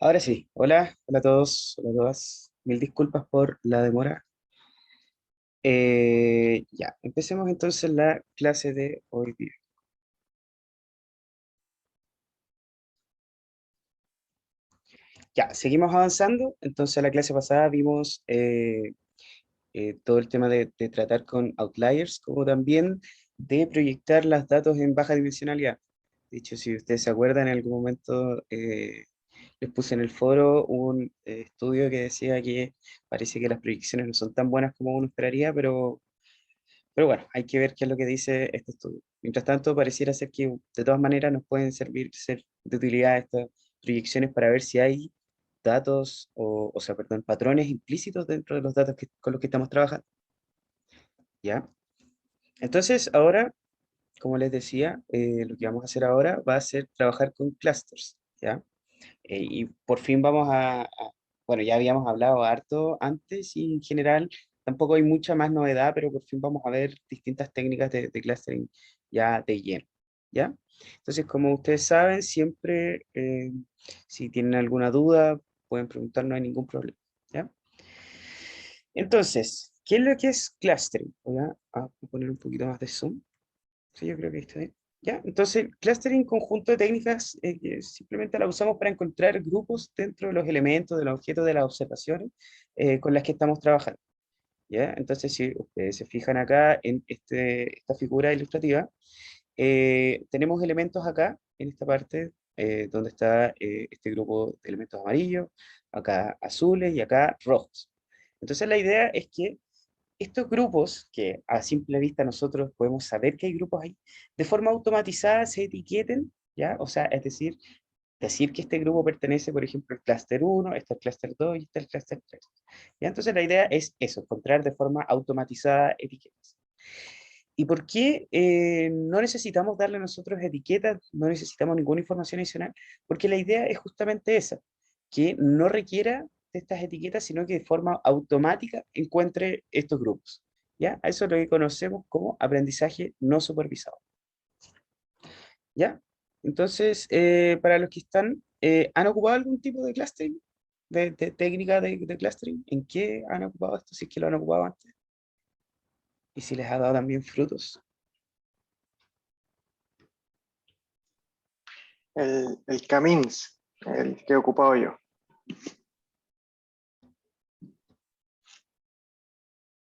Ahora sí, hola a todos, hola a todas. Mil disculpas por la demora. Ya, empecemos entonces la clase de hoy día. Ya, seguimos avanzando. Entonces, la clase pasada vimos todo el tema de tratar con outliers, como también de proyectar los datos en baja dimensionalidad. De hecho, si ustedes se acuerdan, en algún momento les puse en el foro un estudio que decía que parece que las proyecciones no son tan buenas como uno esperaría, pero bueno, hay que ver qué es lo que dice este estudio. Mientras tanto, pareciera ser que de todas maneras nos pueden servir ser de utilidad estas proyecciones para ver si hay datos o sea, perdón, patrones implícitos dentro de los datos con los que estamos trabajando. ¿Ya? Entonces, ahora, como les decía, lo que vamos a hacer ahora va a ser trabajar con clusters. ¿Ya? Y por fin bueno, ya habíamos hablado harto antes y en general tampoco hay mucha más novedad, pero por fin vamos a ver distintas técnicas de clustering ya de lleno, ¿ya? Entonces, como ustedes saben, siempre si tienen alguna duda, pueden preguntar, no hay ningún problema, ¿ya? Entonces, ¿qué es lo que es clustering? Voy a poner un poquito más de zoom. Sí, yo creo que está bien. ¿Ya? Entonces, clustering, conjunto de técnicas que simplemente la usamos para encontrar grupos dentro de los elementos, de los objetos, de las observaciones con las que estamos trabajando. ¿Ya? Entonces, si ustedes se fijan acá en esta figura ilustrativa, tenemos elementos acá, en esta parte, donde está este grupo de elementos amarillos, acá azules y acá rojos. Entonces, la idea es que estos grupos, que a simple vista nosotros podemos saber que hay grupos ahí, de forma automatizada se etiqueten, ¿ya? O sea, es decir que este grupo pertenece, por ejemplo, al clúster uno, este al clúster 2 y este al clúster 3. ¿Ya? Entonces la idea es eso, encontrar de forma automatizada etiquetas. ¿Y por qué no necesitamos darle a nosotros etiquetas, no necesitamos ninguna información adicional? Porque la idea es justamente esa, que no requiera de estas etiquetas, sino que de forma automática encuentre estos grupos. ¿Ya? A eso es lo que conocemos como aprendizaje no supervisado. ¿Ya? Entonces, para los que están, ¿han ocupado algún tipo de clustering? ¿De técnica de clustering? ¿En qué han ocupado esto? Si es que lo han ocupado antes. Y si les ha dado también frutos. El Camins, el que he ocupado yo.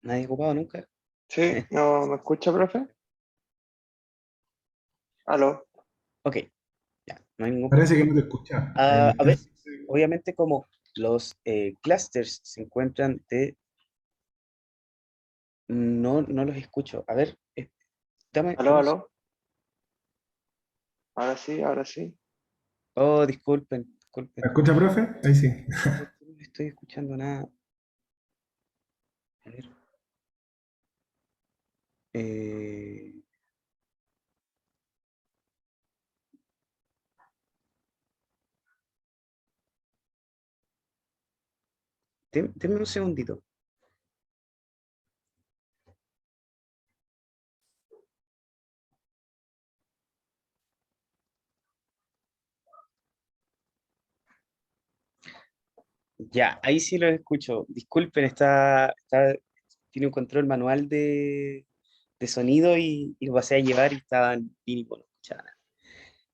¿Nadie ha ocupado nunca? ¿Sí? ¿No me escucha, profe? ¿Aló? Ok, ya, no hay ningún Parece que problema. no te escucha. A ver, obviamente como los clusters se encuentran no los escucho. A ver, ¿Aló, dame un aló? Ahora sí, ahora sí. Oh, disculpen, ¿Me disculpen. escucha, profe? Ahí sí. No, es que no estoy escuchando nada. A ver, eh, denme un segundito. Ya, ahí sí los escucho. Disculpen, tiene un control manual de sonido y lo pasé a llevar y estaban mínimo, no escuchaba nada.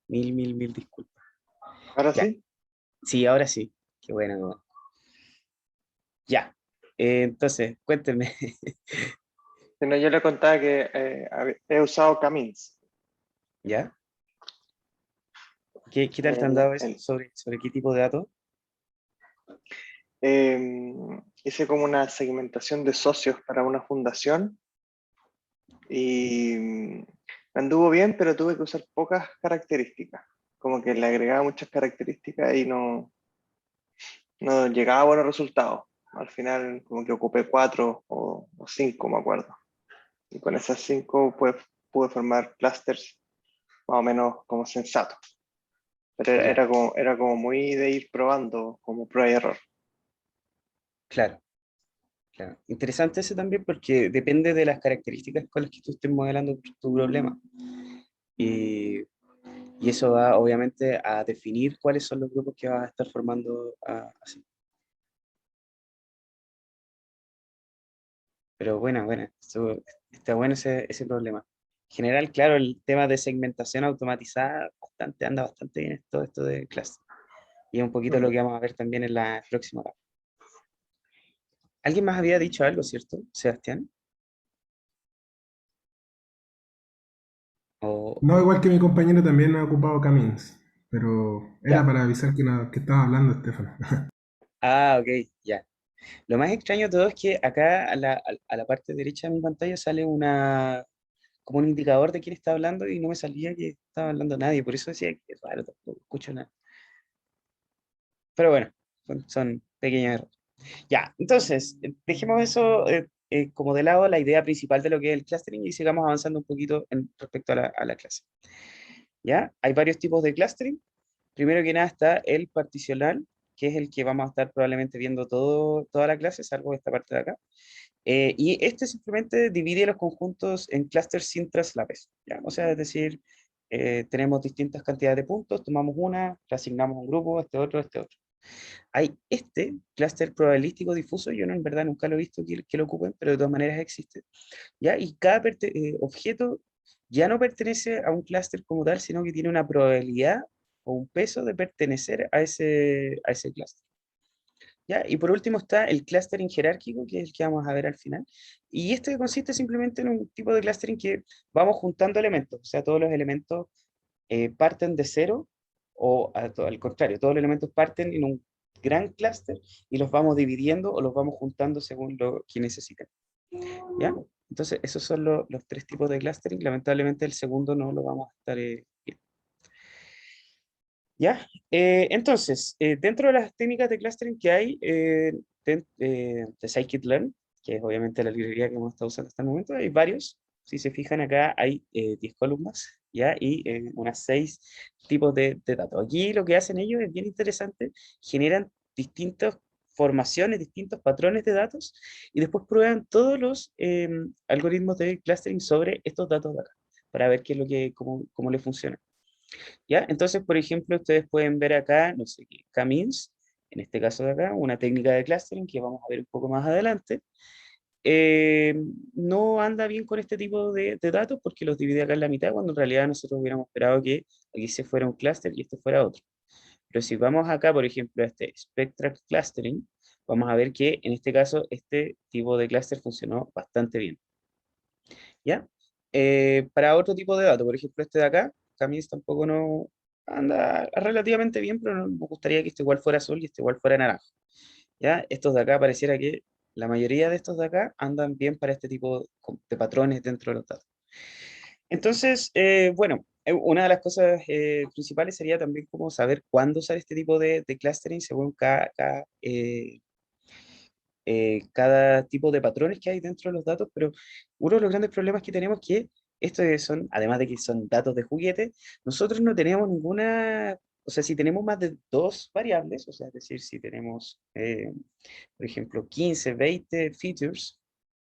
Mil disculpas. ¿Ahora Ya, sí? sí, ahora sí. Qué bueno, qué bueno. Ya, entonces, cuéntenme. Si no, yo le contaba que he usado Camins. ¿Ya? ¿Qué tal te han El, dado eso? el, ¿Sobre qué tipo de datos? hice como una segmentación de socios para una fundación y anduvo bien, pero tuve que usar pocas características. Como que le agregaba muchas características y no llegaba a buenos resultados. Al final, como que ocupé cuatro o cinco, me acuerdo. Y con esas cinco pude formar clusters más o menos como sensatos. Pero Ya, era como muy de ir probando, como prueba y error. claro, claro. Interesante eso también porque depende de las características con las que tú estés modelando tu problema. Y Y eso va obviamente a definir cuáles son los grupos que va a estar formando así. Pero bueno, está bueno ese problema. En general, claro, el tema de segmentación automatizada anda bastante bien todo esto de clase. Y es un poquito lo Mm. que vamos a ver también en la próxima hora. ¿Alguien más había dicho algo, cierto, Sebastián? O, No, igual que mi compañero también ha ocupado Camins, pero era ya. para avisar que, que estaba hablando, Estefano. Ah, ok, ya. Lo más extraño de todo es que acá a la parte derecha de mi pantalla sale como un indicador de quién está hablando y no me salía que estaba hablando nadie. Por eso decía que es raro, tampoco escucho nada. Pero bueno, son pequeños errores. Ya, entonces, dejemos eso como de lado la idea principal de lo que es el clustering y sigamos avanzando un poquito respecto a la clase. ¿Ya? Hay varios tipos de clustering. Primero que nada está el particional, que es el que vamos a estar probablemente viendo toda la clase, salvo esta parte de acá. Y este simplemente divide los conjuntos en clusters sin traslapes, ¿ya? O sea, es decir, tenemos distintas cantidades de puntos, tomamos una, le asignamos un grupo, este otro. Hay este clúster probabilístico difuso, yo no, en verdad nunca lo he visto que lo ocupen, pero de todas maneras existe, ¿ya? Y cada objeto ya no pertenece a un clúster como tal, sino que tiene una probabilidad o un peso de pertenecer a ese clúster. ¿Ya? Y por último está el clustering jerárquico, que es el que vamos a ver al final. Y este consiste simplemente en un tipo de clustering que vamos juntando elementos, o sea, todos los elementos parten de cero o al contrario, todos los elementos parten en un gran clúster y los vamos dividiendo o los vamos juntando según lo que necesiten. ¿Ya? Entonces, esos son los tres tipos de clustering. Lamentablemente el segundo no lo vamos a estar viendo. ¿Ya? Entonces, dentro de las técnicas de clustering que hay de scikit-learn, que es obviamente la librería que hemos estado usando hasta el momento, hay varios. Si se fijan acá, hay 10 columnas, ¿ya? Y unas 6 tipos de datos. Aquí lo que hacen ellos es bien interesante, generan distintas formaciones, distintos patrones de datos, y después prueban todos los algoritmos de clustering sobre estos datos de acá, para ver qué es cómo le funciona. ¿Ya? Entonces, por ejemplo, ustedes pueden ver acá, no sé qué, Camins, en este caso de acá, una técnica de clustering que vamos a ver un poco más adelante, eh, no anda bien con este tipo de datos porque los divide acá en la mitad, cuando en realidad nosotros hubiéramos esperado que aquí se fuera un clúster y este fuera otro. Pero si vamos acá, por ejemplo, a este Spectral Clustering, vamos a ver que en este caso este tipo de clúster funcionó bastante bien. ¿Ya? Para otro tipo de datos, por ejemplo, este de acá, Camis tampoco no anda relativamente bien, pero me gustaría que este igual fuera azul y este igual fuera naranja. ¿Ya? Estos de acá pareciera que la mayoría de estos de acá andan bien para este tipo de patrones dentro de los datos. Entonces, bueno, una de las cosas principales sería también cómo saber cuándo usar este tipo de clustering según cada tipo de patrones que hay dentro de los datos, pero uno de los grandes problemas que tenemos es que estos son, además de que son datos de juguete, nosotros no tenemos ninguna, o sea, si tenemos más de dos variables, o sea, es decir, si tenemos, por ejemplo, 15, 20 features,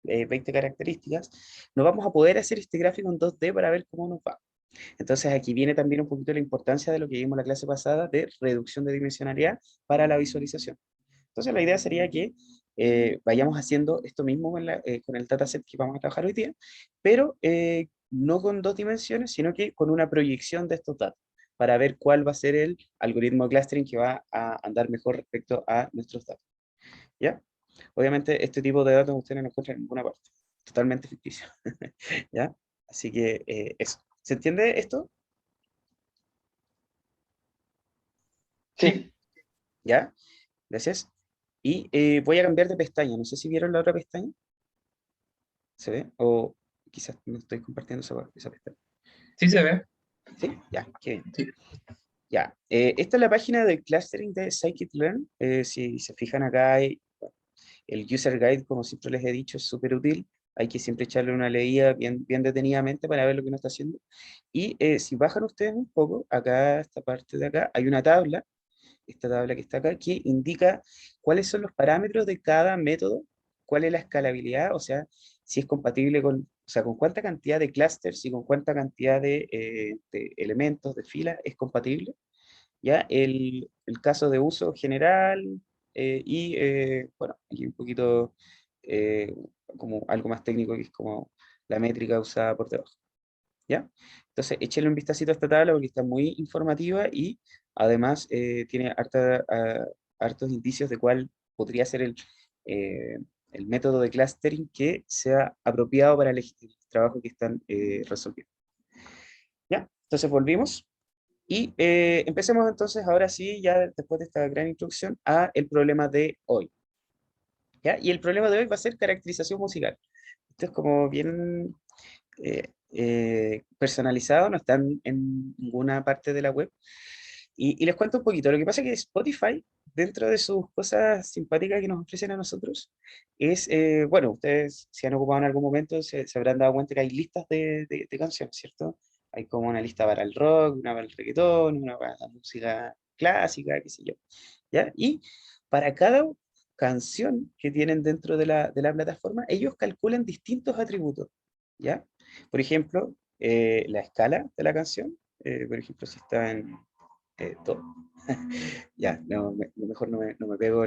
20 características, no vamos a poder hacer este gráfico en 2D para ver cómo nos va. Entonces aquí viene también un poquito la importancia de lo que vimos la clase pasada de reducción de dimensionalidad para la visualización. Entonces la idea sería que vayamos haciendo esto mismo con el dataset que vamos a trabajar hoy día, pero no con dos dimensiones, sino que con una proyección de estos datos, para ver cuál va a ser el algoritmo de clustering que va a andar mejor respecto a nuestros datos. ¿Ya? Obviamente este tipo de datos ustedes no lo encuentran en ninguna parte, totalmente ficticio. ¿Ya? Así que eso. ¿Se entiende esto? Sí, ¿Ya? Gracias. Y voy a cambiar de pestaña. No sé si vieron la otra pestaña. ¿Se ve? O quizás no estoy compartiendo esa pestaña. Sí se ve. ¿Sí? Ya, qué bien. Sí. Ya. Esta es la página de clustering de scikit-learn. Si se fijan acá, bueno, el user guide, como siempre les he dicho, es súper útil. Hay que siempre echarle una leída bien, bien detenidamente para ver lo que uno está haciendo. Y si bajan ustedes un poco, acá, esta parte de acá, hay una tabla, esta tabla que está acá, que indica cuáles son los parámetros de cada método, cuál es la escalabilidad, o sea, si es compatible o sea, con cuánta cantidad de clusters y con cuánta cantidad de elementos, de filas es compatible. ¿Ya? El caso de uso general bueno, aquí un poquito eh, como algo más técnico que es como la métrica usada por debajo. ¿Ya? Entonces, échenle un vistacito a esta tabla porque está muy informativa y además tiene hartos indicios de cuál podría ser eh, el método de clustering que sea apropiado para el trabajo que están resolviendo. ¿Ya? Entonces, volvimos. Y empecemos entonces, ahora sí, ya después de esta gran introducción, a el problema de hoy. ¿Ya? Y el problema de hoy va a ser caracterización musical. Esto es como bien personalizado, no está en ninguna parte de la web. Y les cuento un poquito. Lo que pasa es que Spotify, dentro de sus cosas simpáticas que nos ofrecen a nosotros, es, bueno, ustedes si han ocupado en algún momento se habrán dado cuenta que hay listas de canciones, ¿cierto? Hay como una lista para el rock, una para el reggaetón, una para la música clásica, qué sé yo. ¿Ya? Y para cada canción que tienen dentro de la plataforma, ellos calculan distintos atributos. ¿Ya? Por ejemplo, la escala de la canción, por ejemplo, si está en do, ya, no, mejor no me pego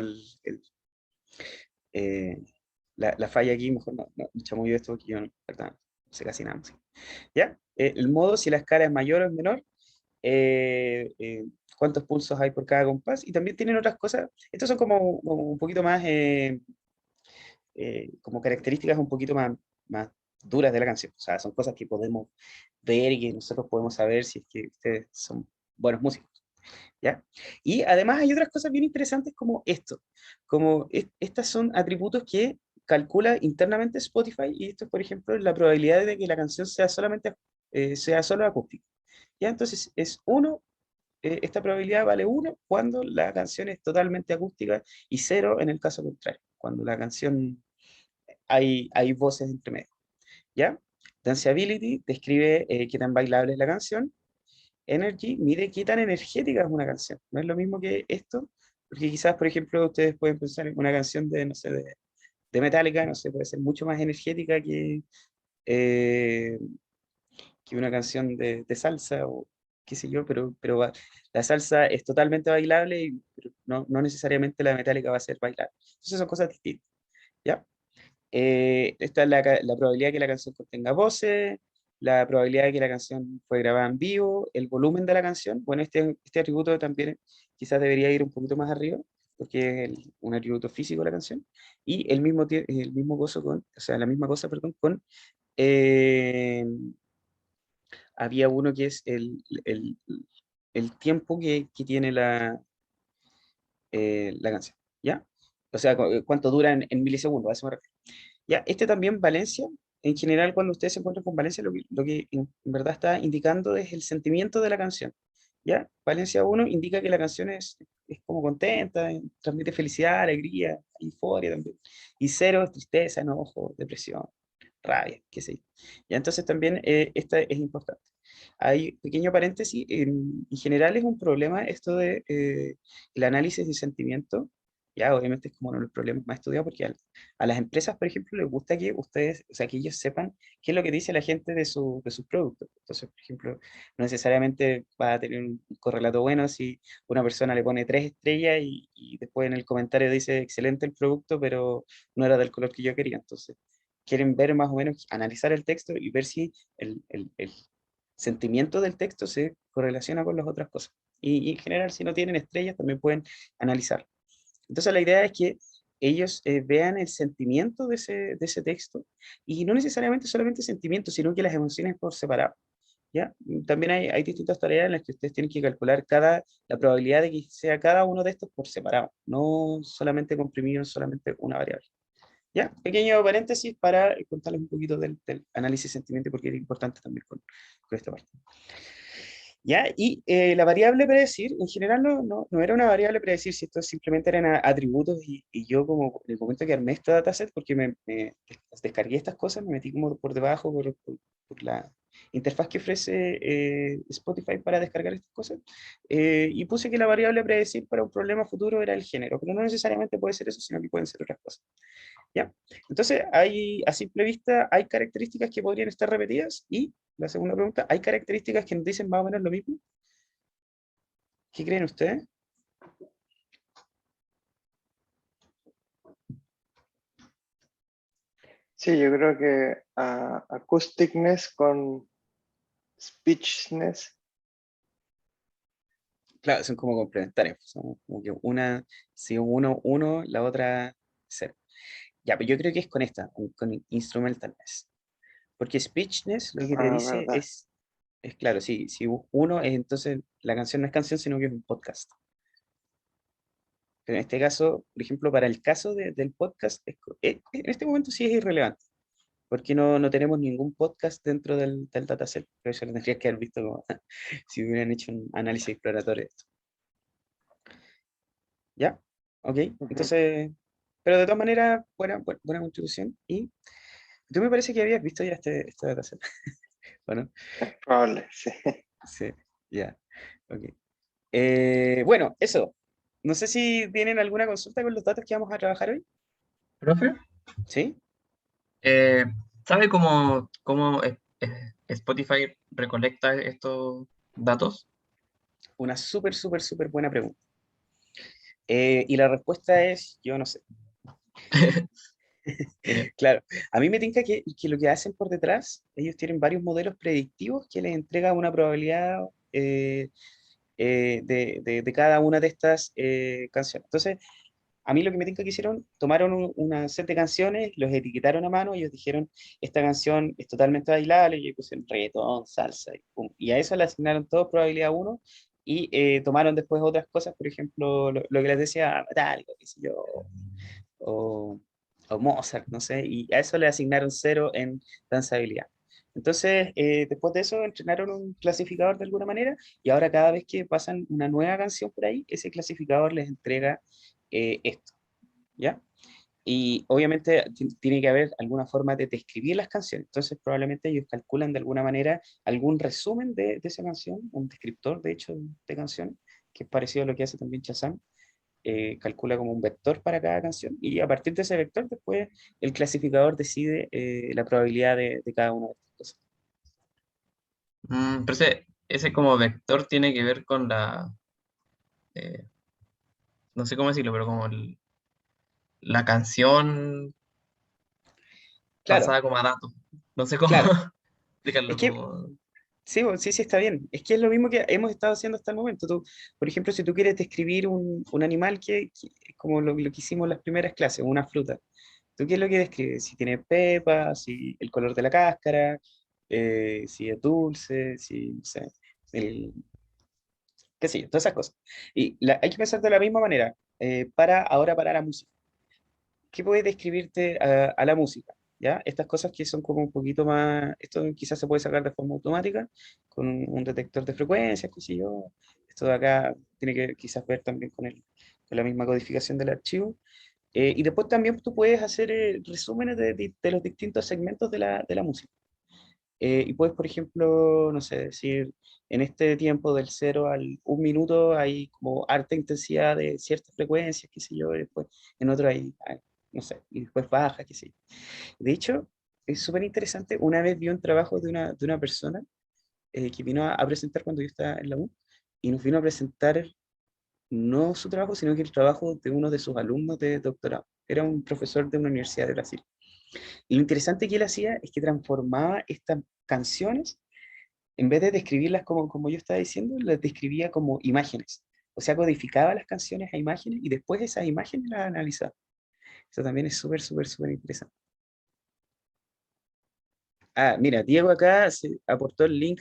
eh, la falla aquí, mejor no chamuyo esto porque yo verdad, no sé casi nada de música. ¿Ya? El modo, si la escala es mayor o es menor, cuántos pulsos hay por cada compás, y también tienen otras cosas, estos son como un poquito más, como características un poquito más duras de la canción, o sea, son cosas que podemos ver y que nosotros podemos saber si es que ustedes son buenos músicos. ¿Ya? Y además hay otras cosas bien interesantes como esto, como estas son atributos que calcula internamente Spotify, y esto es, por ejemplo, la probabilidad de que la canción sea sea solo acústica. ¿Ya? Entonces es uno, esta probabilidad vale uno cuando la canción es totalmente acústica y cero en el caso contrario, cuando la canción hay voces entre medio. ¿Ya? Danceability describe qué tan bailable es la canción. Energy mide qué tan energética es una canción. No es lo mismo que esto, porque quizás, por ejemplo, ustedes pueden pensar en una canción de, no sé, de Metallica, no sé, puede ser mucho más energética eh, que una canción de salsa o qué sé yo, pero la salsa es totalmente bailable y pero no necesariamente la de Metallica va a ser bailable. Entonces son cosas distintas, ¿ya? Esta es la probabilidad de que la canción contenga voces, la probabilidad de que la canción fue grabada en vivo, el volumen de la canción. Bueno, este atributo también quizás debería ir un poquito más arriba, porque es un atributo físico de la canción. Y el mismo gozo o sea, la misma cosa, perdón, eh, había uno que es el tiempo que tiene la canción, ¿ya? O sea, cuánto dura en milisegundos, a eso me refiero. Ya, este también Valencia, en general cuando ustedes se encuentran con Valencia, lo que en verdad está indicando es el sentimiento de la canción. ¿Ya? Valencia uno indica que la canción es como contenta, transmite felicidad, alegría, euforia también. Y cero es tristeza, enojo, depresión, rabia, qué sé yo. Ya, entonces también esta es importante. Hay pequeño paréntesis, en general es un problema esto de el análisis de sentimiento. Ya, obviamente es como uno de los problemas más estudiados porque a las empresas, por ejemplo, les gusta que ustedes, o sea, que ellos sepan qué es lo que dice la gente de sus productos. Entonces, por ejemplo, no necesariamente va a tener un correlato bueno si una persona le pone 3 estrellas y después en el comentario dice excelente el producto, pero no era del color que yo quería. Entonces, quieren ver más o menos, analizar el texto y ver si el sentimiento del texto se correlaciona con las otras cosas. Y en general, si no tienen estrellas, también pueden analizar. Entonces la idea es que ellos vean el sentimiento de ese texto y no necesariamente solamente sentimiento, sino que las emociones por separado. ¿Ya? También hay distintas tareas en las que ustedes tienen que calcular la probabilidad de que sea cada uno de estos por separado, no solamente comprimido en solamente una variable. ¿Ya? Pequeño paréntesis para contarles un poquito del análisis de sentimiento porque es importante también con esta parte. ¿Ya? Y la variable predecir, en general no era una variable predecir, si esto simplemente eran atributos y yo como en el momento que armé este dataset, porque me descargué estas cosas, me metí como por debajo, por interfaz que ofrece Spotify para descargar estas cosas, y puse que la variable a predecir para un problema futuro era el género, pero no necesariamente puede ser eso, sino que pueden ser otras cosas. ¿Ya? Entonces, a simple vista, hay características que podrían estar repetidas, y la segunda pregunta, ¿hay características que nos dicen más o menos lo mismo? ¿Qué creen ustedes? Sí, yo creo que acousticness con speechness. Claro, son como complementarios, son como que una, si uno, la otra cero. Ya, pero yo creo que es con esta, con instrumentalness. Porque speechness lo que te dice ¿Verdad? es claro, si uno es entonces la canción no es canción, sino que es un podcast. Pero en este caso, por ejemplo, para el caso del podcast, en este momento sí es irrelevante, porque no tenemos ningún podcast dentro del dataset, pero eso lo tendrías que haber visto como, si hubieran hecho un análisis exploratorio de esto. ¿Ya? Ok, Ujú. entonces, pero de todas maneras, buena contribución. Y tú me parece que habías visto ya este dataset, bueno, Es probable, sí. sí, ya, ok. Bueno, eso. No sé si tienen alguna consulta con los datos que vamos a trabajar hoy. Profe, ¿Sí? eh, ¿sabe cómo Spotify recolecta estos datos? Una súper buena pregunta. Y la respuesta es, yo no sé. Ya. Claro, a mí me tinca que lo que hacen por detrás, ellos tienen varios modelos predictivos que les entrega una probabilidad de cada una de estas canciones. Entonces, a mí lo que me tinca que hicieron, tomaron una set de canciones, los etiquetaron a mano y ellos dijeron, esta canción es totalmente bailable, y pusieron reggaetón, salsa, y, pum. Y a eso le asignaron todo probabilidad uno y tomaron después otras cosas, por ejemplo, lo que les decía, Metallica, qué sé yo, o, o Mozart, no sé, y a eso le asignaron cero en danzabilidad. Entonces, después de eso, entrenaron un clasificador de alguna manera y ahora cada vez que pasan una nueva canción por ahí, ese clasificador les entrega esto, ¿ya? Y obviamente tiene que haber alguna forma de describir las canciones. Entonces, probablemente ellos calculan de alguna manera algún resumen de esa canción, un descriptor, de hecho, de canción, que es parecido a lo que hace también Shazam. Calcula como un vector para cada canción y a partir de ese vector después el clasificador decide la probabilidad de cada una de estas cosas. Pero ese como vector tiene que ver con eh, no sé cómo decirlo, pero como la canción Claro, pasada como a datos. No sé cómo claro. Es explicarlo que como... sí, sí, está bien. Es que es lo mismo que hemos estado haciendo hasta el momento. Tú, por ejemplo, si tú quieres describir un animal como lo que hicimos en las primeras clases, una fruta, ¿tú qué es lo que describes? Si tiene pepa, si el color de la cáscara, si es dulce, si, no sé, el, qué sé yo, todas esas cosas. Y hay que pensar de la misma manera, para la música. ¿Qué puede describirte a la música? ¿Ya? Estas cosas que son como un poquito más, esto quizás se puede sacar de forma automática con un detector de frecuencias, qué sé yo. Esto de acá tiene que quizás ver también con la misma codificación del archivo. Y después también tú puedes hacer resúmenes de los distintos segmentos de la música. Y puedes, por ejemplo, no sé, decir, en este tiempo del 0 al 1 minuto hay como alta intensidad de ciertas frecuencias, qué sé yo, y después en otro hay, no sé, y después baja, qué sé yo. De hecho, es súper interesante, una vez vi un trabajo de una persona que vino a presentar cuando yo estaba en la U, y nos vino a presentar no su trabajo, sino que el trabajo de uno de sus alumnos de doctorado. Era un profesor de una universidad de Brasil. Y lo interesante que él hacía es que transformaba estas canciones, en vez de describirlas como yo estaba diciendo, las describía como imágenes. O sea, codificaba las canciones a imágenes y después esas imágenes las analizaba. Eso también es súper interesante. Ah, mira, Diego acá se aportó el link.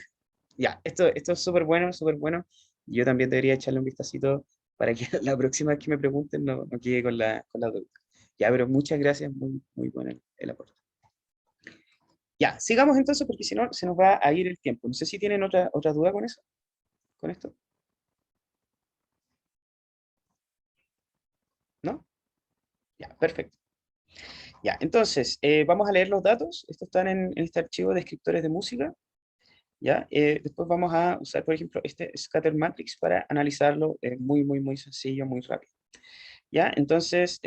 Ya, esto es súper bueno, súper bueno. Yo también debería echarle un vistacito para que la próxima vez que me pregunten no quede con la duda. Ya, pero muchas gracias, muy bueno el aporte. Ya, sigamos entonces porque si no se nos va a ir el tiempo. No sé si tienen otra duda con eso, con esto, ¿no? Ya, perfecto. Ya, entonces, vamos a leer los datos. Estos están en este archivo de descriptores de música. ¿Ya? Después vamos a usar, por ejemplo, este scatter matrix para analizarlo muy, muy, muy sencillo, muy rápido. ¿Ya? Entonces,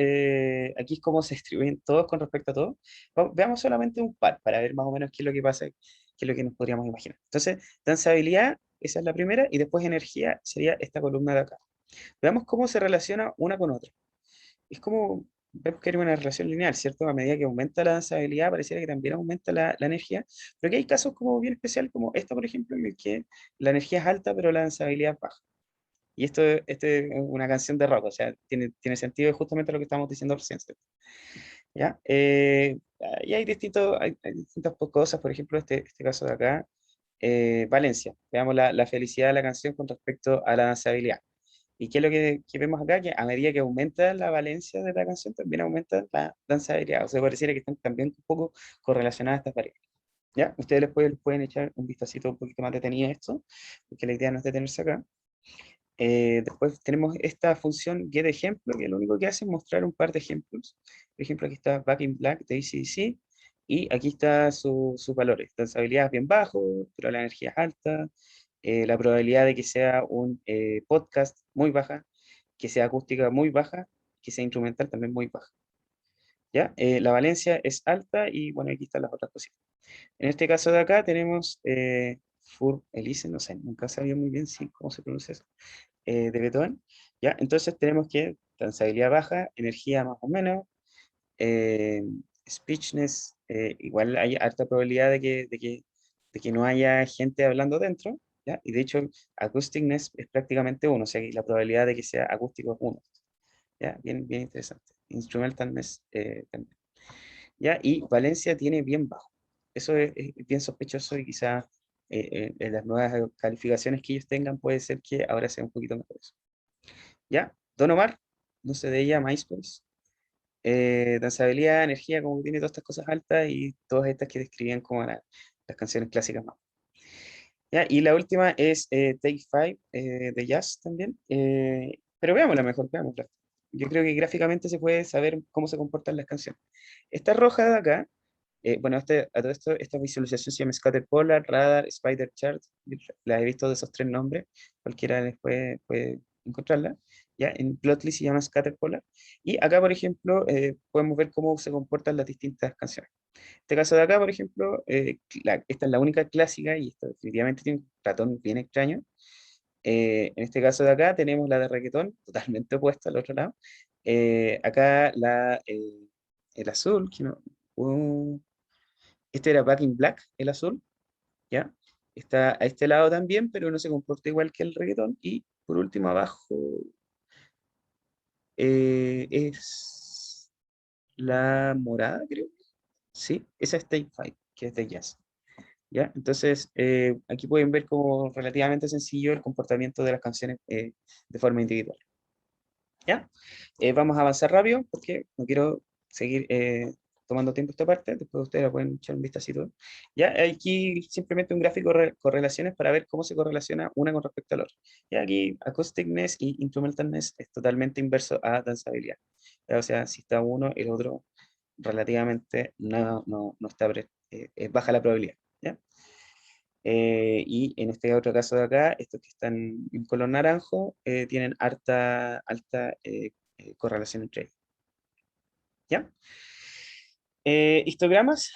aquí es cómo se distribuyen todos con respecto a todo. Veamos solamente un par para ver más o menos qué es lo que pasa, qué es lo que nos podríamos imaginar. Entonces, danzabilidad, esa es la primera, y después energía sería esta columna de acá. Veamos cómo se relaciona una con otra. Es como, vemos que hay una relación lineal, ¿cierto? A medida que aumenta la danzabilidad, pareciera que también aumenta la energía, pero que hay casos como bien especial, como esta, por ejemplo, en el que la energía es alta, pero la danzabilidad es baja. Y esto es una canción de rock, o sea, tiene sentido es justamente lo que estamos diciendo recién, ¿cierto? ¿Ya? Y hay distintas cosas, por ejemplo, este caso de acá, Valencia. Veamos la felicidad de la canción con respecto a la danzabilidad. ¿Y qué es lo que vemos acá? Que a medida que aumenta la valencia de la canción, también aumenta la danzabilidad. O sea, pareciera que están también un poco correlacionadas estas variables. ¿Ya? Ustedes pueden echar un vistacito un poquito más detenido a esto, porque la idea no es detenerse acá. Después tenemos esta función getEjemplo, que lo único que hace es mostrar un par de ejemplos. Por ejemplo, aquí está Back in Black de AC/DC, y aquí está sus valores. Danzabilidad es bien bajo, pero la energía es alta. La probabilidad de que sea un podcast muy baja, que sea acústica muy baja, que sea instrumental también muy baja. ¿Ya? La valencia es alta y bueno, aquí están las otras cositas. En este caso de acá tenemos Fur Elise, no sé, nunca sabía muy bien cómo se pronuncia eso, de Beethoven. ¿Ya? Entonces tenemos que danzabilidad baja, energía más o menos, eh, speechness, igual hay alta probabilidad de que no haya gente hablando dentro, ¿ya? Y de hecho, acousticness es prácticamente uno, o sea, que la probabilidad de que sea acústico es uno, ¿ya? Bien, bien interesante. Instrumentalness también, ¿ya? Y Valencia tiene bien bajo. Eso es bien sospechoso y quizás en las nuevas calificaciones que ellos tengan puede ser que ahora sea un poquito mejor eso. ¿Ya? Don Omar, no sé de ella, MySpace. Danzabilidad, energía, como que tiene todas estas cosas altas y todas estas que describían como las canciones clásicas más. ¿Ya? Y la última es Take Five de Jazz también. Pero veámosla mejor, veámosla. Yo creo que gráficamente se puede saber cómo se comportan las canciones. Esta roja de acá, bueno, a todo esto, esta visualización se llama Scatter Polar, Radar, Spider Chart. Las he visto de esos tres nombres, cualquiera les puede encontrarla. Ya, en Plotly se llama Scatter Polar. Y acá, por ejemplo, podemos ver cómo se comportan las distintas canciones. Este caso de acá, por ejemplo, esta es la única clásica y esto definitivamente tiene un ratón bien extraño. En este caso de acá tenemos la de reggaetón, totalmente opuesta al otro lado. Acá el azul, que no, este era Back in Black, el azul, ¿ya? Está a este lado también, pero no se comporta igual que el reggaetón. Y por último abajo es la morada, creo. Sí, esa es Take Five, que es de jazz. ¿Ya? Entonces, aquí pueden ver como relativamente sencillo el comportamiento de las canciones de forma individual. ¿Ya? Vamos a avanzar rápido porque no quiero seguir tomando tiempo esta parte, después ustedes la pueden echar un vistacito. ¿Ya? Aquí simplemente un gráfico de correlaciones para ver cómo se correlaciona una con respecto a la otra. Y aquí acousticness y instrumentalness es totalmente inverso a danzabilidad. ¿Ya? O sea, si está uno, el otro relativamente no está, es baja la probabilidad. ¿Ya? Y en este otro caso de acá, estos que están en color naranjo, tienen alta correlación entre ellos. ¿Ya? Histogramas.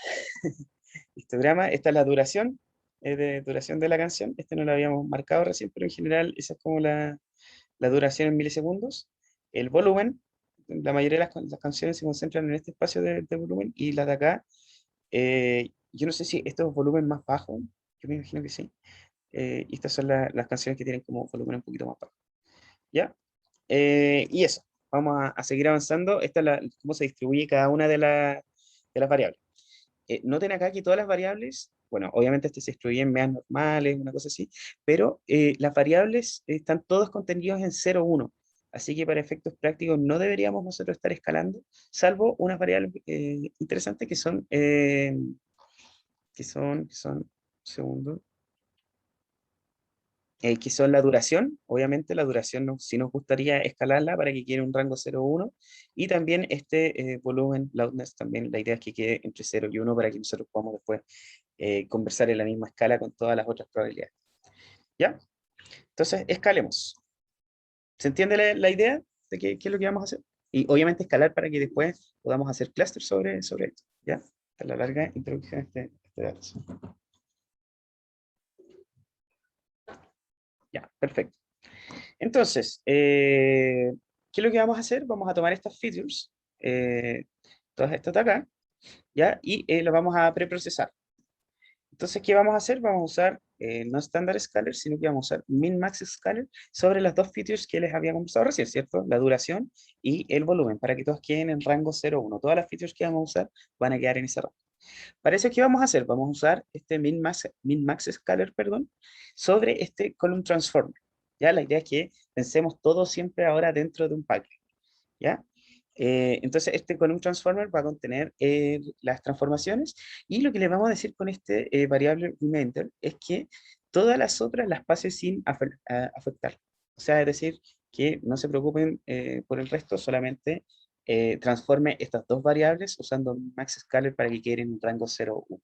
Histograma, esta es la duración, de duración de la canción. Este no lo habíamos marcado recién, pero en general esa es como la duración en milisegundos. El volumen, la mayoría de las canciones se concentran en este espacio de volumen, y las de acá, yo no sé si estos volumen más bajos, yo me imagino que sí. Y estas son las canciones que tienen como volumen un poquito más bajo. ¿Ya? Y eso, vamos a seguir avanzando. Esta es cómo se distribuye cada una de las variables. Noten acá que todas las variables, bueno, obviamente este se distribuye en medias normales, una cosa así, pero las variables están todos contenidos en 0, 1. Así que para efectos prácticos no deberíamos nosotros estar escalando, salvo unas variables interesantes que son, segundo, que son la duración. Obviamente la duración sí nos gustaría escalarla para que quede un rango 0,1, y también este volumen, loudness, también la idea es que quede entre 0 y 1 para que nosotros podamos después conversar en la misma escala con todas las otras probabilidades. ¿Ya? Entonces, escalemos. ¿Se entiende la idea de qué es lo que vamos a hacer? Y obviamente escalar para que después podamos hacer clusters sobre esto. ¿Ya? Esta es la larga introducción a este dato. Ya, perfecto. Entonces, ¿qué es lo que vamos a hacer? Vamos a tomar estas features, todas estas de acá, ¿ya? Y las vamos a preprocesar. Entonces, ¿qué vamos a hacer? Vamos a usar no standard scaler, sino que vamos a usar min-max scaler sobre las dos features que les había conversado recién, ¿cierto? La duración y el volumen, para que todas queden en rango 0,1. Todas las features que vamos a usar van a quedar en ese rango. Para eso, ¿qué vamos a hacer? Vamos a usar este min-max scaler, perdón, sobre este column transformer. ¿Ya? La idea es que pensemos todo siempre ahora dentro de un pipeline. ¿Ya? Entonces, este column transformer va a contener las transformaciones, y lo que le vamos a decir con este variable remainder es que todas las otras las pase sin afectar. O sea, es decir, que no se preocupen por el resto, solamente transforme estas dos variables usando max scaler para que queden en un rango 0, 1.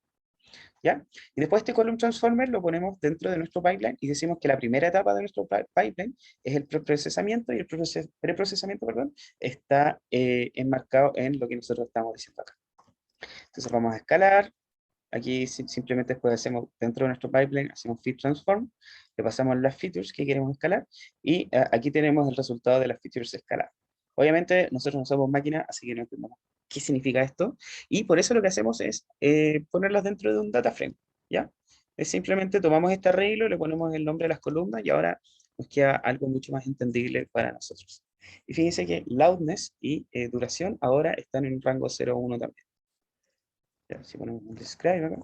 ¿Ya? Y después este column transformer lo ponemos dentro de nuestro pipeline y decimos que la primera etapa de nuestro pipeline es el preprocesamiento, y el preprocesamiento, perdón, está enmarcado en lo que nosotros estamos diciendo acá. Entonces vamos a escalar. Aquí simplemente después hacemos dentro de nuestro pipeline, hacemos feed transform, le pasamos las features que queremos escalar, y aquí tenemos el resultado de las features escaladas. Obviamente nosotros no somos máquinas, así que no entendemos qué significa esto, y por eso lo que hacemos es ponerlas dentro de un data frame, ¿ya? Es simplemente tomamos este arreglo, le ponemos el nombre de las columnas, y ahora nos queda algo mucho más entendible para nosotros. Y fíjense que loudness y duración ahora están en un rango 0,1 también. Ya, si ponemos un describe acá,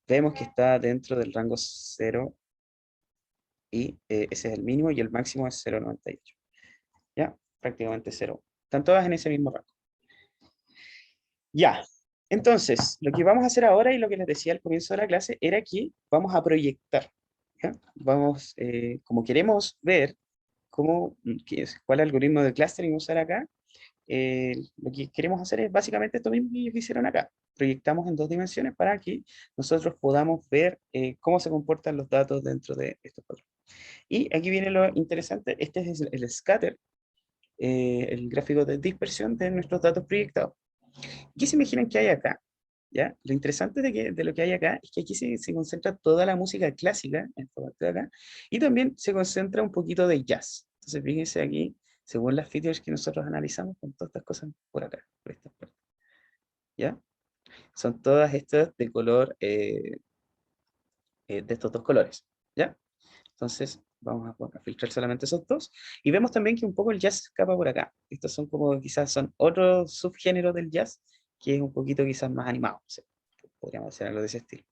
vemos que está dentro del rango 0, y ese es el mínimo, y el máximo es 0,98. ¿Ya? Prácticamente 0. Están todas en ese mismo rango. Ya. Entonces, lo que vamos a hacer ahora, y lo que les decía al comienzo de la clase, era que vamos a proyectar. ¿Ya? Vamos, como queremos ver cuál algoritmo de clustering usar acá, lo que queremos hacer es básicamente esto mismo que hicieron acá. Proyectamos en 2 dimensiones para que nosotros podamos ver cómo se comportan los datos dentro de estos patrones. Y aquí viene lo interesante. Este es el scatter, el gráfico de dispersión de nuestros datos proyectados. ¿Qué se imaginan que hay acá? ¿Ya? Lo interesante de lo que hay acá es que aquí se concentra toda la música clásica, en esta parte de acá, y también se concentra un poquito de jazz. Entonces, fíjense aquí, según las features que nosotros analizamos, con todas estas cosas por acá, por estas partes. ¿Ya? Son todas estas de color, de estos dos colores. ¿Ya? Entonces, vamos a filtrar solamente esos dos. Y vemos también que un poco el jazz escapa por acá. Estos son como, quizás son otro subgénero del jazz, que es un poquito quizás más animado. O sea, podríamos hacer algo de ese estilo.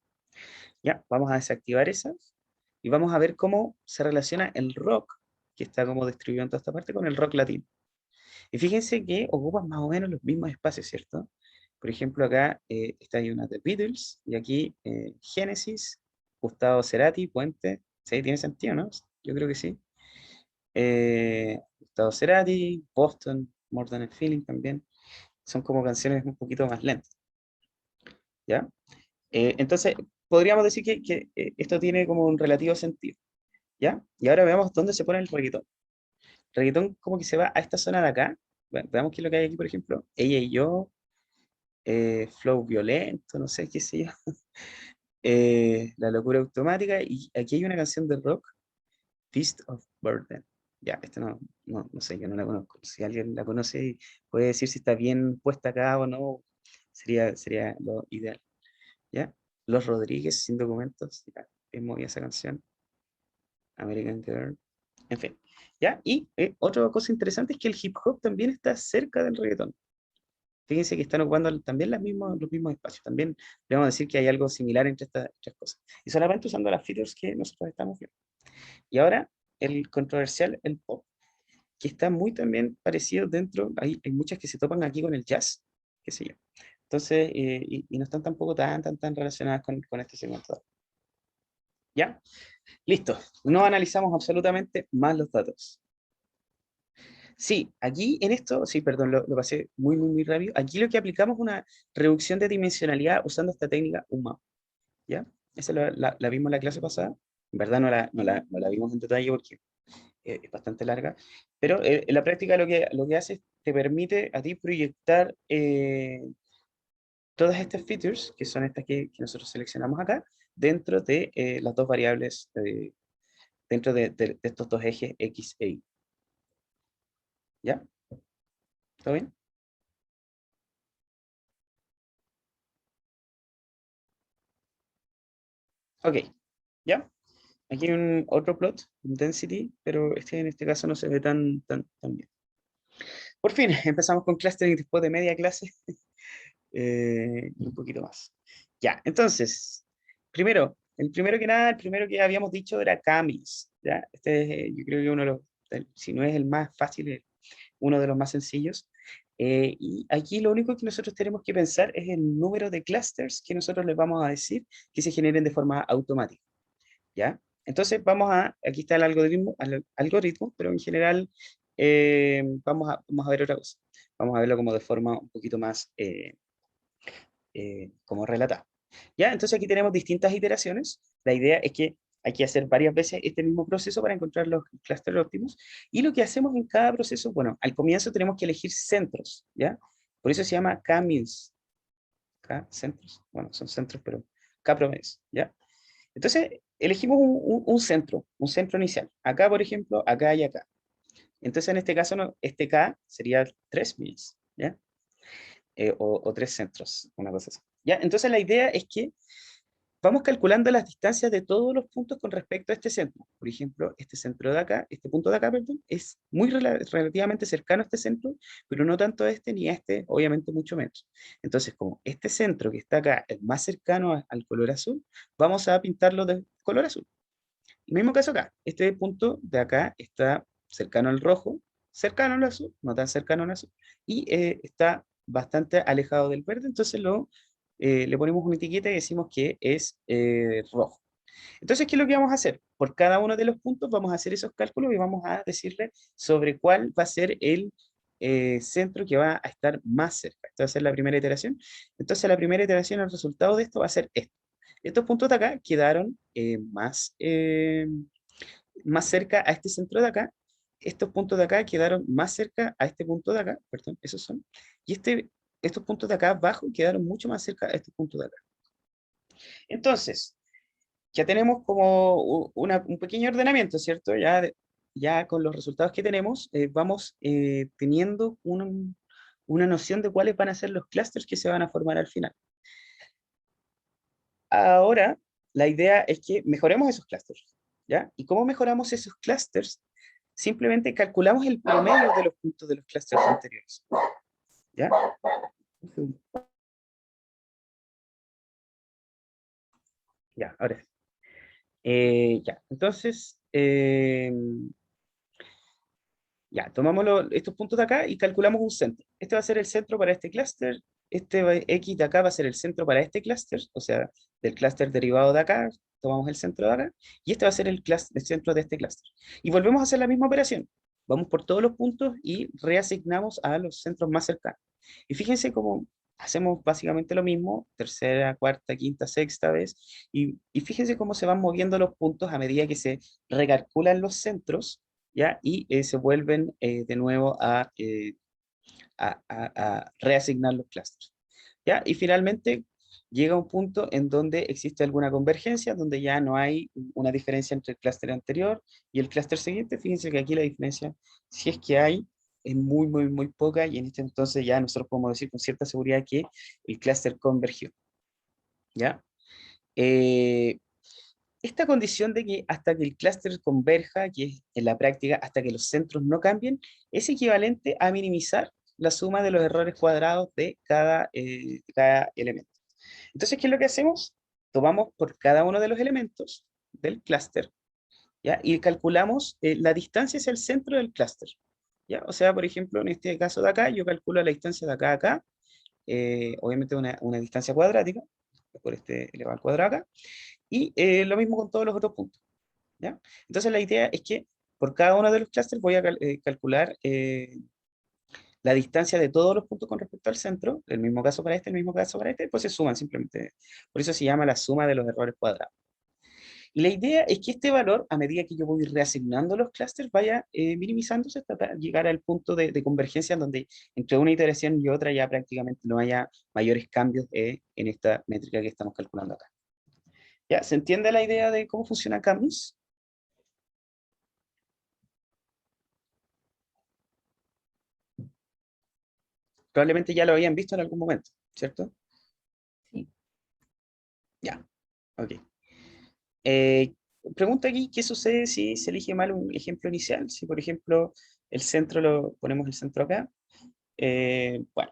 Ya, vamos a desactivar esas, y vamos a ver cómo se relaciona el rock, que está como distribuido en toda esta parte, con el rock latino. Y fíjense que ocupan más o menos los mismos espacios, ¿cierto? Por ejemplo, acá está ahí una de Beatles, y aquí Genesis, Gustavo Cerati, Puente. Sí, tiene sentido, ¿no? Yo creo que sí. Gustavo Cerati, Boston, More Than a Feeling también. Son como canciones un poquito más lentas, ¿ya? Entonces, podríamos decir que esto tiene como un relativo sentido, ¿ya? Y ahora veamos dónde se pone el reggaetón. El reggaetón como que se va a esta zona de acá. Bueno, veamos qué es lo que hay aquí, por ejemplo. Ella y yo, Flow Violento, no sé qué sé yo. La Locura Automática, y aquí hay una canción de rock, Beast of Burden. Ya, esta no sé, yo no la conozco. Si alguien la conoce y puede decir si está bien puesta acá o no, sería lo ideal. ¿Ya? Los Rodríguez, Sin Documentos, ya, es muy esa canción. American Girl, en fin. ¿Ya? Y otra cosa interesante es que el hip hop también está cerca del reggaetón. Fíjense que están ocupando también los mismos espacios. También podemos decir que hay algo similar entre estas tres cosas. Y solamente usando las features que nosotros estamos viendo. Y ahora, el controversial, el pop, que está muy también parecido dentro, hay muchas que se topan aquí con el jazz, qué sé yo. Entonces, y no están tampoco tan relacionadas con este segmento. ¿Ya? Listo. No analizamos absolutamente más los datos. Sí, aquí en esto, sí, perdón, lo pasé muy rápido. Aquí lo que aplicamos es una reducción de dimensionalidad usando esta técnica UMAP, ¿ya? Esa la vimos en la clase pasada. En verdad no la vimos en detalle porque es bastante larga, pero en la práctica lo que hace es te permite a ti proyectar todas estas features, que son estas que nosotros seleccionamos acá, dentro de las dos variables, dentro de estos dos ejes X e Y. ¿Ya? ¿Todo bien? Ok, ¿ya? Aquí hay un otro plot, un density, pero en este caso no se ve tan bien. Por fin, empezamos con clustering después de media clase y un poquito más. Ya, entonces, el primero que nada, el primero que habíamos dicho era Camis, ¿ya? Este es, yo creo que uno de los, si no es el más fácil, es uno de los más sencillos. Y aquí lo único que nosotros tenemos que pensar es el número de clusters que nosotros les vamos a decir que se generen de forma automática, ¿ya? Entonces aquí está el algoritmo, pero en general vamos a ver otra cosa. Vamos a verlo como de forma un poquito más como relatada. ¿Ya? Entonces aquí tenemos distintas iteraciones. La idea es que hay que hacer varias veces este mismo proceso para encontrar los clústeres óptimos. Y lo que hacemos en cada proceso, bueno, al comienzo tenemos que elegir centros, ¿ya? Por eso se llama K-means. K-centros. Bueno, son centros, pero K-promedios, ¿ya? Entonces, elegimos un centro inicial. Acá, por ejemplo, acá y acá. Entonces, en este caso, este K sería 3 means, ¿ya? O 3 centros, una cosa así. ¿Ya? Entonces, la idea es que vamos calculando las distancias de todos los puntos con respecto a este centro. Por ejemplo, este centro de acá, este punto de acá, perdón, es muy relativamente cercano a este centro, pero no tanto a este ni a este, obviamente mucho menos. Entonces, como este centro que está acá es más cercano al color azul, vamos a pintarlo de color azul. El mismo caso acá, este punto de acá está cercano al rojo, cercano al azul, no tan cercano al azul, y está bastante alejado del verde, entonces le ponemos una etiqueta y decimos que es rojo. Entonces, ¿qué es lo que vamos a hacer? Por cada uno de los puntos vamos a hacer esos cálculos y vamos a decirle sobre cuál va a ser el centro que va a estar más cerca. Esta va a ser la primera iteración. Entonces, la primera iteración, el resultado de esto va a ser esto. Estos puntos de acá quedaron más cerca a este centro de acá. Estos puntos de acá quedaron más cerca a este punto de acá, perdón, esos son. Y estos puntos de acá abajo quedaron mucho más cerca a estos puntos de acá. Entonces, ya tenemos como un pequeño ordenamiento, ¿cierto? Ya con los resultados que tenemos, vamos teniendo una noción de cuáles van a ser los clústeres que se van a formar al final. Ahora, la idea es que mejoremos esos clústeres, ¿ya? ¿Y cómo mejoramos esos clústeres? Simplemente calculamos el promedio de los puntos de los clústeres anteriores, ¿ya? Ya, ahora sí. Ya, entonces, ya, tomamos estos puntos de acá y calculamos un centro. Este va a ser el centro para este clúster, X de acá va a ser el centro para este clúster, o sea, del clúster derivado de acá, tomamos el centro de acá, y este va a ser el centro de este clúster. Y volvemos a hacer la misma operación. Vamos por todos los puntos y reasignamos a los centros más cercanos. Y fíjense cómo hacemos básicamente lo mismo, tercera, cuarta, quinta, sexta vez, y fíjense cómo se van moviendo los puntos a medida que se recalculan los centros, ¿ya? Y se vuelven de nuevo a reasignar los clústeres, ¿ya? Y finalmente llega un punto en donde existe alguna convergencia, donde ya no hay una diferencia entre el clúster anterior y el clúster siguiente. Fíjense que aquí la diferencia, si es que hay, es muy poca, y en este entonces ya nosotros podemos decir con cierta seguridad que el clúster convergió, ¿ya? Eh, esta condición de que hasta que el clúster converja, que es en la práctica hasta que los centros no cambien, es equivalente a minimizar la suma de los errores cuadrados de cada elemento. Entonces, ¿qué es lo que hacemos? Tomamos por cada uno de los elementos del clúster, ¿ya? Y calculamos la distancia hacia el centro del clúster, ¿ya? O sea, por ejemplo, en este caso de acá, yo calculo la distancia de acá a acá, obviamente una distancia cuadrática, por este elevado al cuadrado acá, Y lo mismo con todos los otros puntos, ¿ya? Entonces la idea es que por cada uno de los clústeres voy a calcular la distancia de todos los puntos con respecto al centro, el mismo caso para este, el mismo caso para este, pues se suman simplemente. Por eso se llama la suma de los errores cuadrados. Y la idea es que este valor, a medida que yo voy reasignando los clústeres, vaya minimizándose hasta llegar al punto de convergencia en donde entre una iteración y otra ya prácticamente no haya mayores cambios en esta métrica que estamos calculando acá. ¿Ya? ¿Se entiende la idea de cómo funciona Camus? Probablemente ya lo habían visto en algún momento, ¿cierto? Sí. Ya, ok. Eh, Pregunta aquí, ¿qué sucede si se elige mal un ejemplo inicial? Si, por ejemplo, el centro lo ponemos el centro acá. Bueno,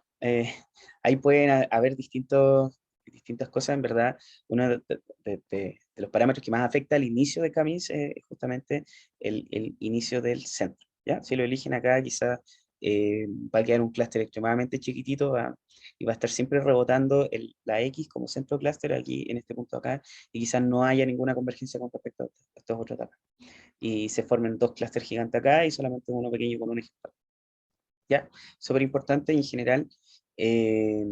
ahí pueden haber distintas cosas, en verdad. Uno de los parámetros que más afecta al inicio de Camis es justamente el inicio del centro, ¿ya? Si lo eligen acá, quizás va a quedar un clúster extremadamente chiquitito, y va a estar siempre rebotando la X como centro clúster aquí en este punto acá, y quizás no haya ninguna convergencia con respecto a estos otros de acá. Y se formen dos clústeres gigantes acá y solamente uno pequeño con un ejemplo. ¿Ya? Súper importante en general. eh,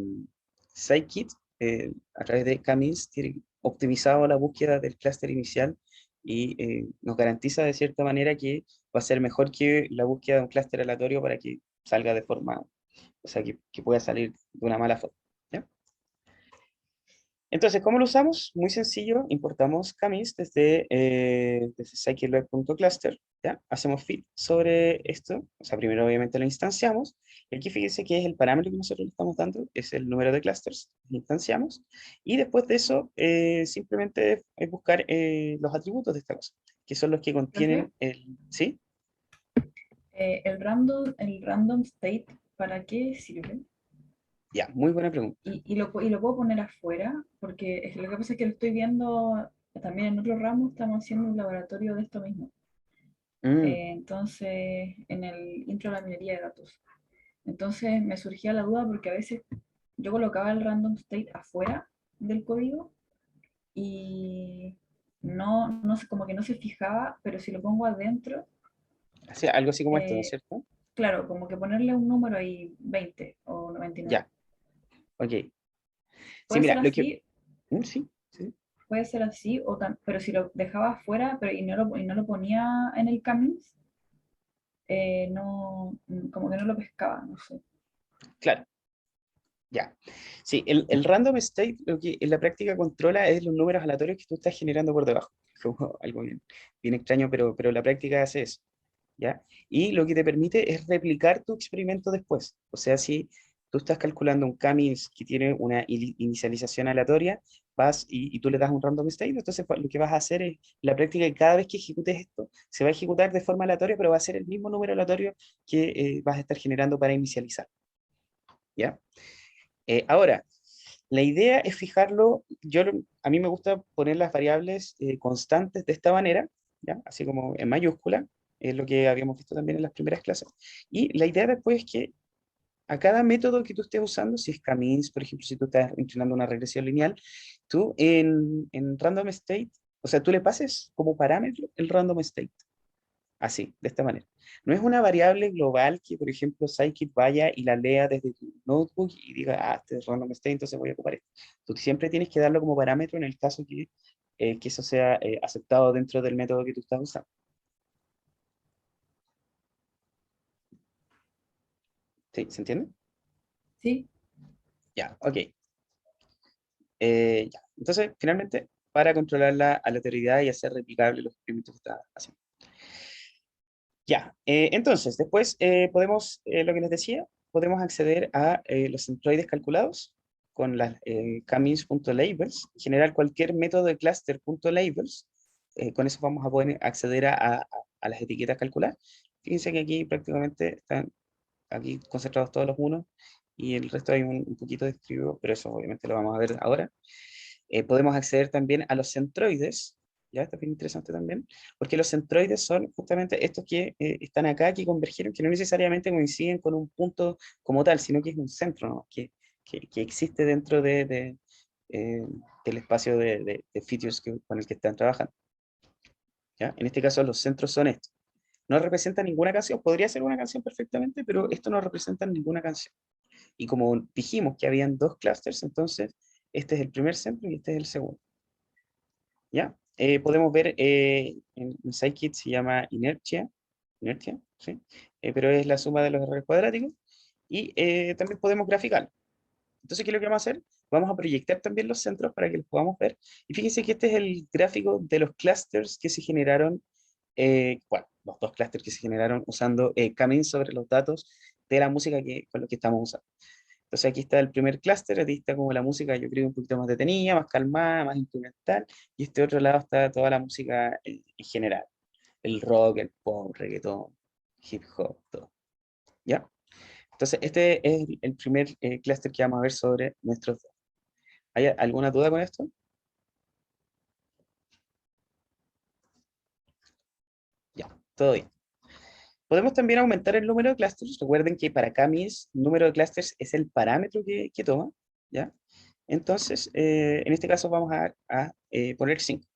Scikit, a través de Camins, tiene optimizado la búsqueda del clúster inicial y nos garantiza de cierta manera que va a ser mejor que la búsqueda de un clúster aleatorio para que salga de forma, o sea, que pueda salir de una mala forma. ¿Ya? Entonces, ¿cómo lo usamos? Muy sencillo, importamos Camis desde scikit-learn.cluster, ¿ya? Hacemos fit sobre esto, o sea, primero obviamente lo instanciamos, y aquí fíjense que es el parámetro que nosotros le estamos dando, es el número de clusters, lo instanciamos, y después de eso simplemente es buscar los atributos de esta cosa, que son los que contienen ¿sí? El random state, ¿para qué sirve? Ya, muy buena pregunta. Y lo puedo poner afuera, porque lo que pasa es que lo estoy viendo también en otro ramo, estamos haciendo un laboratorio de esto mismo. Mm, Entonces, en el intro de la minería de datos. Entonces me surgía la duda porque a veces yo colocaba el random state afuera del código y no sé, como que no se fijaba, pero si lo pongo adentro, algo así como esto, ¿no es eh, cierto? claro, como que ponerle un número ahí, 20 o 99. Ya, ok. Sí, Puede ser mira, lo que... así, sí, sí. puede ser así, pero si lo dejaba afuera y no lo ponía en el Camins, no, como que no lo pescaba, no sé. Claro. Ya. Sí, el random state lo que en la práctica controla es los números aleatorios que tú estás generando por debajo. Como algo bien extraño, pero la práctica hace eso. ¿Ya? Y lo que te permite es replicar tu experimento después. O sea, si tú estás calculando un Camis que tiene una inicialización aleatoria, vas y tú le das un random state, entonces pues, lo que vas a hacer es, la práctica, que cada vez que ejecutes esto, se va a ejecutar de forma aleatoria, pero va a ser el mismo número aleatorio que vas a estar generando para inicializar. ¿Ya? Ahora, la idea es fijarlo, a mí me gusta poner las variables constantes de esta manera, ¿ya? Así como en mayúscula, es lo que habíamos visto también en las primeras clases. Y la idea después es que a cada método que tú estés usando, si es Camins, por ejemplo, si tú estás entrenando una regresión lineal, tú en random state, o sea, tú le pases como parámetro el random state. Así, de esta manera. No es una variable global que, por ejemplo, Scikit vaya y la lea desde tu notebook y diga, este es random state, entonces voy a ocupar esto. Tú siempre tienes que darlo como parámetro en el caso que eso sea aceptado dentro del método que tú estás usando. ¿Sí? ¿Se entiende? ¿Sí? Ya, ok. Ya. Entonces, finalmente, para controlar la aleatoriedad y hacer replicable los experimentos que estás haciendo. Ya, entonces, después podemos, lo que les decía, podemos acceder a los centroides calculados con las camins.labels, generar cualquier método de cluster.labels, con eso vamos a poder acceder a las etiquetas calculadas. Fíjense que aquí prácticamente están aquí concentrados todos los unos y el resto hay un poquito de escribo, pero eso obviamente lo vamos a ver ahora. Podemos acceder también a los centroides, ya está bien interesante también, porque los centroides son justamente estos que están acá, que convergieron, que no necesariamente coinciden con un punto como tal, sino que es un centro, ¿no? que existe dentro del espacio de features con el que están trabajando. ¿Ya? En este caso los centros son estos. No representa ninguna canción, podría ser una canción perfectamente, pero esto no representa ninguna canción. Y como dijimos que habían dos clusters, entonces este es el primer centro y este es el segundo. ¿Ya? Podemos ver en Scikit se llama inertia, ¿sí? Pero es la suma de los errores cuadráticos. Y también podemos graficar. Entonces, ¿qué es lo que vamos a hacer? Vamos a proyectar también los centros para que los podamos ver. Y fíjense que este es el gráfico de los clusters que se generaron, bueno, los dos clusters que se generaron usando Camin sobre los datos de la música con lo que estamos usando. Entonces aquí está el primer clúster, aquí está como la música, yo creo, un poquito más detenida, más calmada, más instrumental, y este otro lado está toda la música en general, el rock, el pop, reggaetón, hip hop, todo. ¿Ya? Entonces este es el primer clúster que vamos a ver sobre nuestros datos. ¿Hay alguna duda con esto? Ya, todo bien. Podemos también aumentar el número de clusters. Recuerden que para Camis, número de clusters es el parámetro que toma, ¿ya? Entonces, en este caso vamos a poner 5,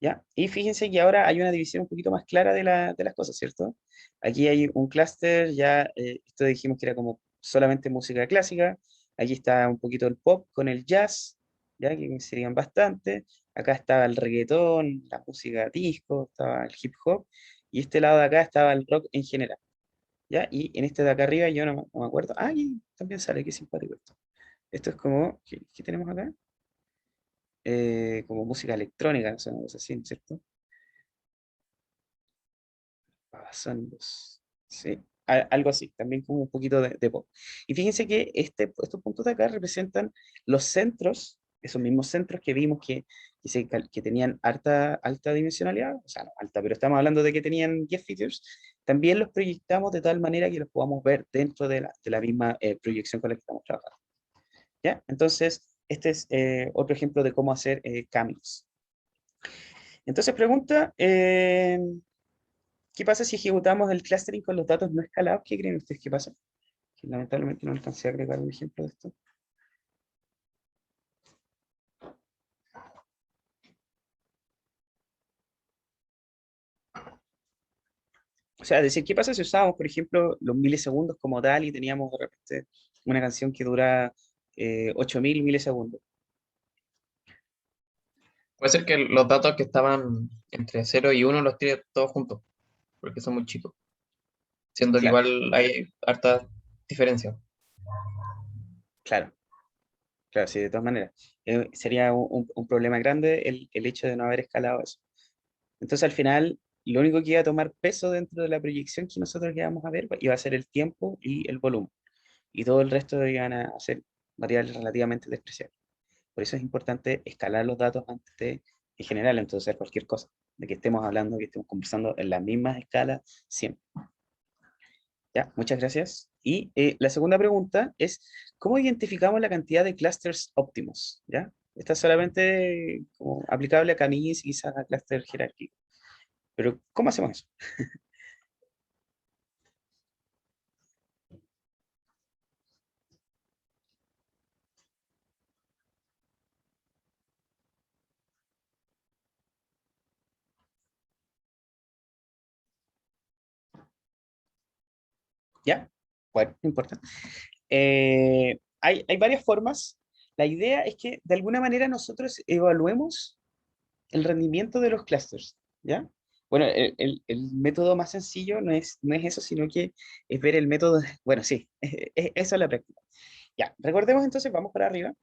¿ya? Y fíjense que ahora hay una división un poquito más clara de las cosas, ¿cierto? Aquí hay un clúster, ya, esto dijimos que era como solamente música clásica. Aquí está un poquito el pop con el jazz, ¿ya? Que serían bastante. Acá estaba el reggaetón, la música disco, estaba el hip hop. Y este lado de acá estaba el rock en general, ¿ya? Y en este de acá arriba yo no me acuerdo. Ah, y también sale, qué simpático esto. Esto es como, ¿qué tenemos acá? Como música electrónica, no sé, una cosa así, ¿cierto? Babasónicos, sí, algo así, también como un poquito de pop. Y fíjense que estos puntos de acá representan los centros, esos mismos centros que vimos que tenían alta dimensionalidad, o sea, no alta, pero estamos hablando de que tenían 10 features, también los proyectamos de tal manera que los podamos ver dentro de la misma proyección con la que estamos trabajando. ¿Ya? Entonces, este es otro ejemplo de cómo hacer caminos. Entonces pregunta, ¿qué pasa si ejecutamos el clustering con los datos no escalados? ¿Qué creen ustedes que pasa? Que lamentablemente no alcancé a agregar un ejemplo de esto. O sea, es decir, ¿qué pasa si usábamos, por ejemplo, los milisegundos como tal y teníamos de repente una canción que dura 8000 milisegundos? Puede ser que los datos que estaban entre 0 y 1 los tire todos juntos, porque son muy chicos, siendo que Claro, igual hay harta diferencia. claro, claro, sí, de todas maneras. Sería un problema grande el hecho de no haber escalado eso. Entonces, al final, lo único que iba a tomar peso dentro de la proyección que nosotros íbamos a ver iba a ser el tiempo y el volumen. Y todo el resto iban a ser variables relativamente despreciables. Por eso es importante escalar los datos antes de, en general, entonces hacer cualquier cosa, de que estemos hablando, que estemos conversando en las mismas escalas siempre. Ya, muchas gracias. Y la segunda pregunta es, ¿cómo identificamos la cantidad de clusters óptimos? ¿Ya? Esta es solamente como aplicable a Camis y quizás a cluster jerárquico. Pero, ¿cómo hacemos eso? ¿Ya? Bueno, no importa. Hay varias formas. La idea es que de alguna manera nosotros evaluemos el rendimiento de los clusters, ¿ya? Bueno, el método más sencillo no es eso, sino que es ver el método, bueno, sí, eso es la práctica. Ya, recordemos entonces, vamos para arriba,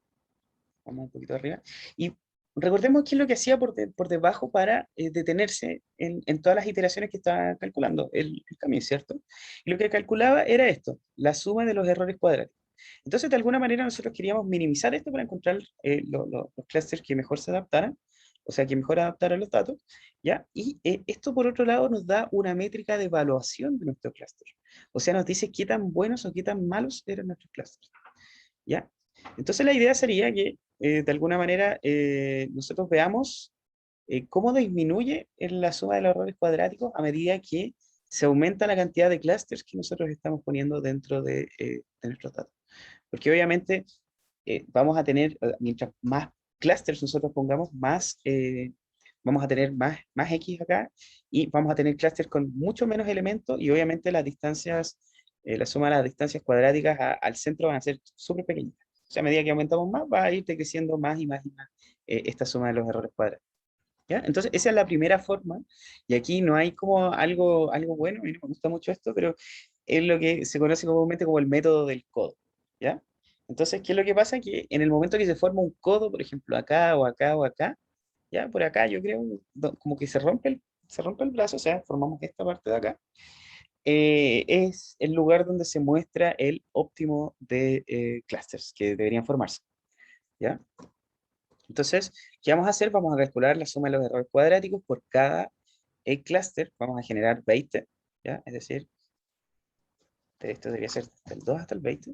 vamos un poquito arriba, y recordemos qué es lo que hacía por debajo para detenerse en todas las iteraciones que estaba calculando el camino, ¿cierto? Y lo que calculaba era esto, la suma de los errores cuadráticos. Entonces, de alguna manera, nosotros queríamos minimizar esto para encontrar los clusters que mejor se adaptaran, o sea, que mejor adaptaran los datos, ¿ya? Y esto, por otro lado, nos da una métrica de evaluación de nuestros clusters. O sea, nos dice qué tan buenos o qué tan malos eran nuestros clusters, ¿ya? Entonces, la idea sería que, de alguna manera, nosotros veamos cómo disminuye en la suma de los errores cuadráticos a medida que se aumenta la cantidad de clusters que nosotros estamos poniendo dentro de nuestros datos. Porque obviamente vamos a tener, mientras más clusters nosotros pongamos, vamos a tener más X acá, y vamos a tener clusters con mucho menos elementos, y obviamente las distancias, la suma de las distancias cuadráticas al centro van a ser súper pequeñas. O sea, a medida que aumentamos más, va a ir decreciendo más y más y más esta suma de los errores cuadrados. ¿Ya? Entonces, esa es la primera forma, y aquí no hay como algo bueno, a mí no me gusta mucho esto, pero es lo que se conoce comúnmente como el método del codo. ¿Ya? Entonces, ¿qué es lo que pasa? Que en el momento que se forma un codo, por ejemplo, acá o acá o acá, ¿ya? Por acá yo creo como que se rompe el brazo, o sea, formamos esta parte de acá, es el lugar donde se muestra el óptimo de clusters que deberían formarse. ¿Ya? Entonces, ¿qué vamos a hacer? Vamos a calcular la suma de los errores cuadráticos por cada cluster. Vamos a generar 20, ¿ya? Es decir, esto debería ser del 2 hasta el 20.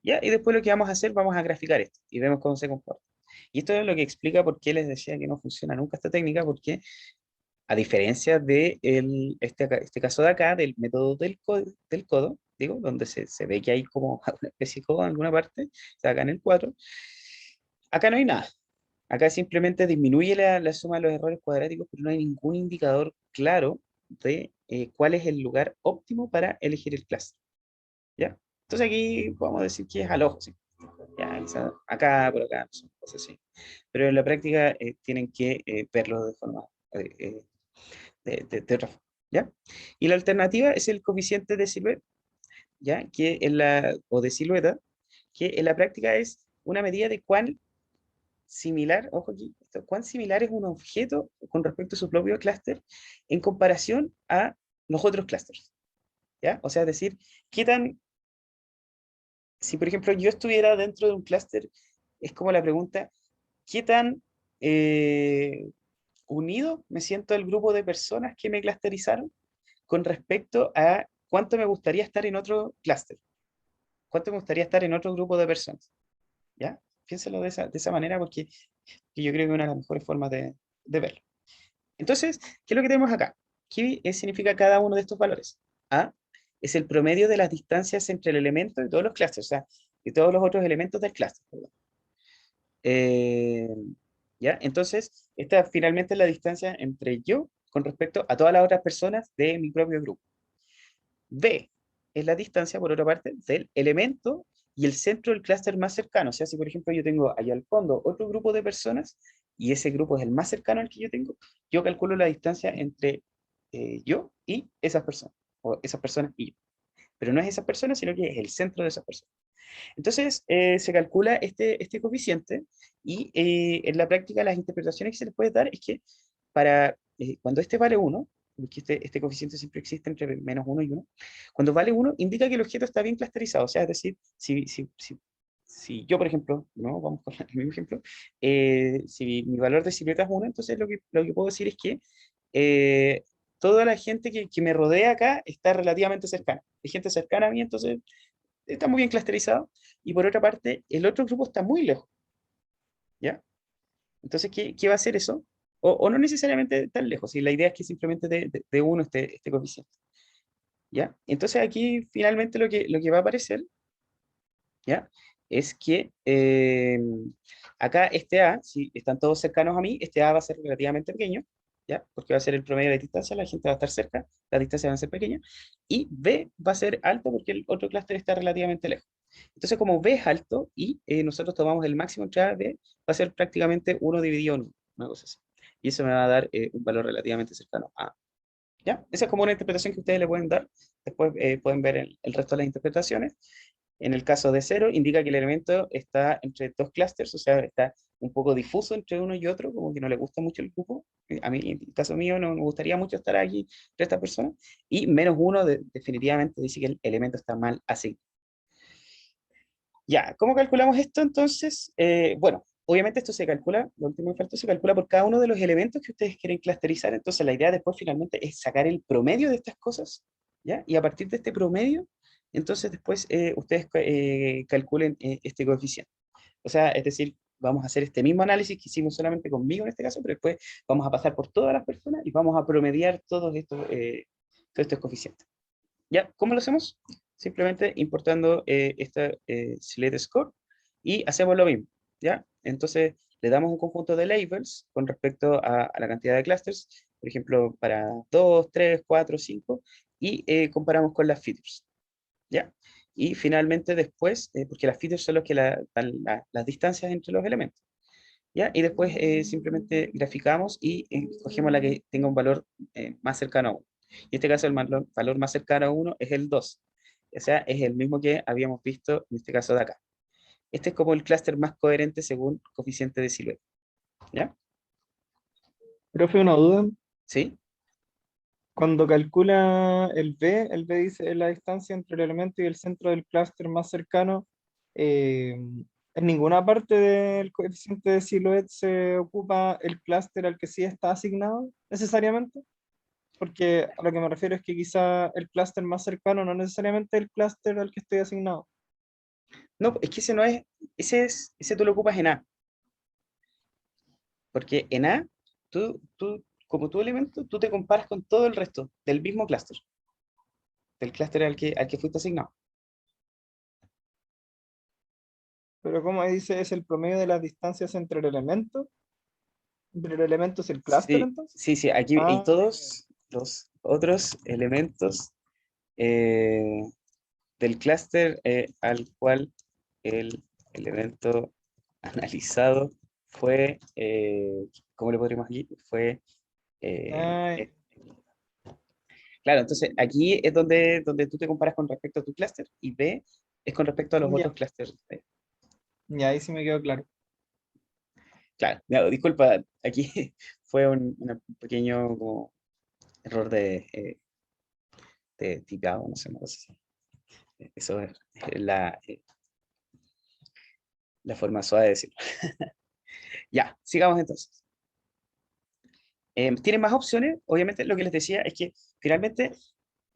¿Ya? Y después lo que vamos a hacer, vamos a graficar esto y vemos cómo se comporta. Y esto es lo que explica por qué les decía que no funciona nunca esta técnica, porque a diferencia de este caso de acá, del método del codo, digo, donde se ve que hay como una especie de codo en alguna parte, o sea, acá en el 4, acá no hay nada. Acá simplemente disminuye la suma de los errores cuadráticos, pero no hay ningún indicador claro de cuál es el lugar óptimo para elegir el cluster. ¿Ya? Entonces aquí podemos decir que es al ojo, ¿sí? Ya, quizá acá, por acá, no sé, cosas así. Pero en la práctica tienen que verlo de forma, de otra forma. ¿Ya? Y la alternativa es el coeficiente de silueta, ¿ya? O de silueta, que en la práctica es una medida de cuán similar, ojo aquí, cuán similar es un objeto con respecto a su propio clúster en comparación a los otros clústeres, ¿ya? O sea, es decir, qué tan, si por ejemplo yo estuviera dentro de un clúster, es como la pregunta, ¿qué tan unido me siento al grupo de personas que me clusterizaron con respecto a cuánto me gustaría estar en otro clúster? ¿Cuánto me gustaría estar en otro grupo de personas? ¿Ya? Piénselo de esa manera, porque yo creo que es una de las mejores formas de verlo. Entonces, ¿qué es lo que tenemos acá? ¿Qué significa cada uno de estos valores? A es el promedio de las distancias entre el elemento y todos los clústeres, o sea, de todos los otros elementos del clúster. Perdón. Eh, ¿Ya? Entonces, esta finalmente es la distancia entre yo con respecto a todas las otras personas de mi propio grupo. B es la distancia, por otra parte, del elemento y el centro del clúster más cercano. O sea, si por ejemplo yo tengo allá al fondo otro grupo de personas y ese grupo es el más cercano al que yo tengo, yo calculo la distancia entre yo y esas personas, o esas personas y yo. Pero no es esas personas, sino que es el centro de esas personas. Entonces, se calcula este coeficiente, y en la práctica las interpretaciones que se les puede dar es que cuando este vale 1, porque este coeficiente siempre existe entre -1 y 1, cuando vale 1 indica que el objeto está bien clusterizado, o sea, es decir, si yo, por ejemplo, ¿no? Vamos con el mismo ejemplo, si mi valor de silueta es 1, entonces lo que puedo decir es que eh, toda la gente que me rodea acá está relativamente cercana. Hay gente cercana a mí, entonces está muy bien clusterizado, y por otra parte, el otro grupo está muy lejos, ¿ya? Entonces, ¿qué va a hacer eso? O no necesariamente tan lejos, y la idea es que simplemente de uno este coeficiente, ¿ya? Entonces aquí finalmente lo que va a aparecer, ¿ya? Es que acá este A, si están todos cercanos a mí, este A va a ser relativamente pequeño, ¿ya? Porque va a ser el promedio de la distancia, la gente va a estar cerca, las distancias van a ser pequeñas, y B va a ser alto porque el otro clúster está relativamente lejos. Entonces, como B es alto y nosotros tomamos el máximo entre A y B, va a ser prácticamente 1 dividido en 1, una cosa así. Y eso me va a dar un valor relativamente cercano a A. ¿Ya? Esa es como una interpretación que ustedes le pueden dar. Después pueden ver el resto de las interpretaciones. En el caso de 0, indica que el elemento está entre dos clústeres, o sea, está un poco difuso entre uno y otro, como que no le gusta mucho el grupo. A mí, en el caso mío, no me gustaría mucho estar aquí entre estas personas. Y -1 definitivamente dice que el elemento está mal asignado. Ya, ¿cómo calculamos esto entonces? Bueno, obviamente esto se calcula, lo último que falta, se calcula por cada uno de los elementos que ustedes quieren clusterizar. Entonces la idea después finalmente es sacar el promedio de estas cosas, ¿ya? Y a partir de este promedio, entonces después ustedes calculen este coeficiente. O sea, es decir, vamos a hacer este mismo análisis que hicimos solamente conmigo en este caso, pero después vamos a pasar por todas las personas y vamos a promediar todos estos coeficientes. ¿Ya? ¿Cómo lo hacemos? Simplemente importando esta select score, y hacemos lo mismo, ¿ya? Entonces le damos un conjunto de labels con respecto a la cantidad de clusters, por ejemplo, para 2, 3, 4, 5, y comparamos con las features, ¿ya? Y finalmente después, porque las features son los que dan las distancias entre los elementos, ¿ya? Y después simplemente graficamos y cogemos la que tenga un valor más cercano a 1. En este caso el valor más cercano a 1 es el 2. O sea, es el mismo que habíamos visto en este caso de acá. Este es como el clúster más coherente según coeficiente de silueta. ¿Ya? Profe, una duda. ¿Sí? Cuando calcula el B dice la distancia entre el elemento y el centro del clúster más cercano, en ninguna parte del coeficiente de Siluet se ocupa el clúster al que sí está asignado necesariamente, porque a lo que me refiero es que quizá el clúster más cercano no necesariamente es el clúster al que estoy asignado. No, es que ese no es, ese tú lo ocupas en A, porque en A, como tu elemento, tú te comparas con todo el resto del mismo clúster, del clúster al que fuiste asignado. Pero como ahí dice, es el promedio de las distancias entre el elemento. ¿Entre el elemento es el clúster Sí, entonces? sí, sí, aquí hay Ah, todos los otros elementos eh, del clúster al cual el elemento analizado fue, ¿cómo le podríamos aquí? Fue, eh, ah, eh, claro, entonces aquí es donde tú te comparas con respecto a tu clúster y B es con respecto a los ya, otros clústeres. ya, ahí sí me quedó claro. Claro, no, disculpa, aquí fue un pequeño como, error de tipado, no sé, una cosa así. Eso es la forma suave de decirlo. Ya, sigamos entonces. ¿Tienen más opciones? Obviamente lo que les decía es que finalmente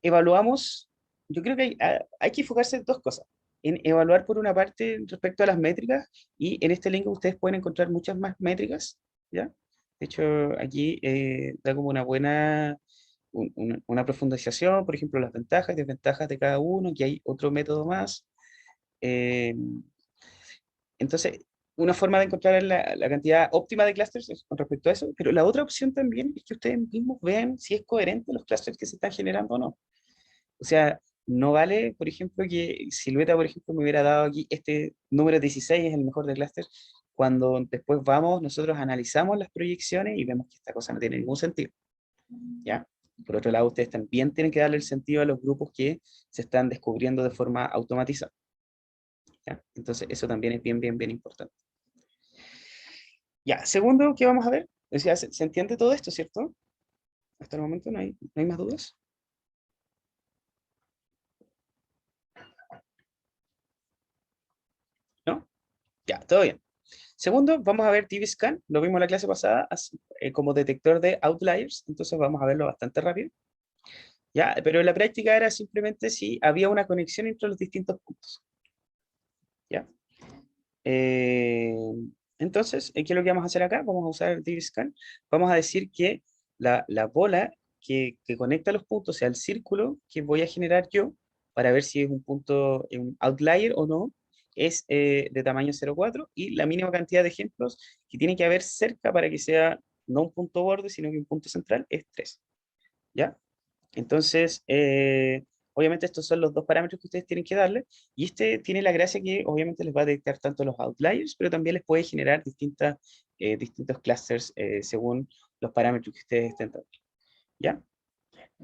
evaluamos, yo creo que hay que enfocarse en dos cosas. En evaluar por una parte respecto a las métricas y en este link ustedes pueden encontrar muchas más métricas, ¿ya? De hecho, aquí da como una buena, una profundización, por ejemplo, las ventajas y desventajas de cada uno, que hay otro método más. Eh, entonces, una forma de encontrar la cantidad óptima de clusters es con respecto a eso, pero la otra opción también es que ustedes mismos vean si es coherente los clusters que se están generando o no. O sea, no vale, por ejemplo, que Silueta, por ejemplo, me hubiera dado aquí este número 16 es el mejor de clusters, cuando después vamos, nosotros analizamos las proyecciones y vemos que esta cosa no tiene ningún sentido. ¿Ya? Por otro lado, ustedes también tienen que darle el sentido a los grupos que se están descubriendo de forma automatizada. ¿Ya? Entonces, eso también es bien, bien, bien importante. Ya, segundo, ¿qué vamos a ver? O sea, ¿se entiende todo esto, cierto? Hasta el momento no hay más dudas. ¿No? Ya, todo bien. Segundo, vamos a ver DBScan, lo vimos en la clase pasada como detector de outliers, entonces vamos a verlo bastante rápido. Ya, pero en la práctica era simplemente si había una conexión entre los distintos puntos. ¿Ya? Eh, entonces, ¿qué es lo que vamos a hacer acá? Vamos a usar DBScan. Vamos a decir que la bola que conecta los puntos, o sea, el círculo que voy a generar yo, para ver si es un punto, un outlier o no, es de tamaño 0,4 y la mínima cantidad de ejemplos que tiene que haber cerca para que sea no un punto borde, sino que un punto central es 3. ¿Ya? Entonces, obviamente estos son los dos parámetros que ustedes tienen que darle, y este tiene la gracia que obviamente les va a detectar tanto los outliers, pero también les puede generar distintos clusters según los parámetros que ustedes estén dando. ¿Ya?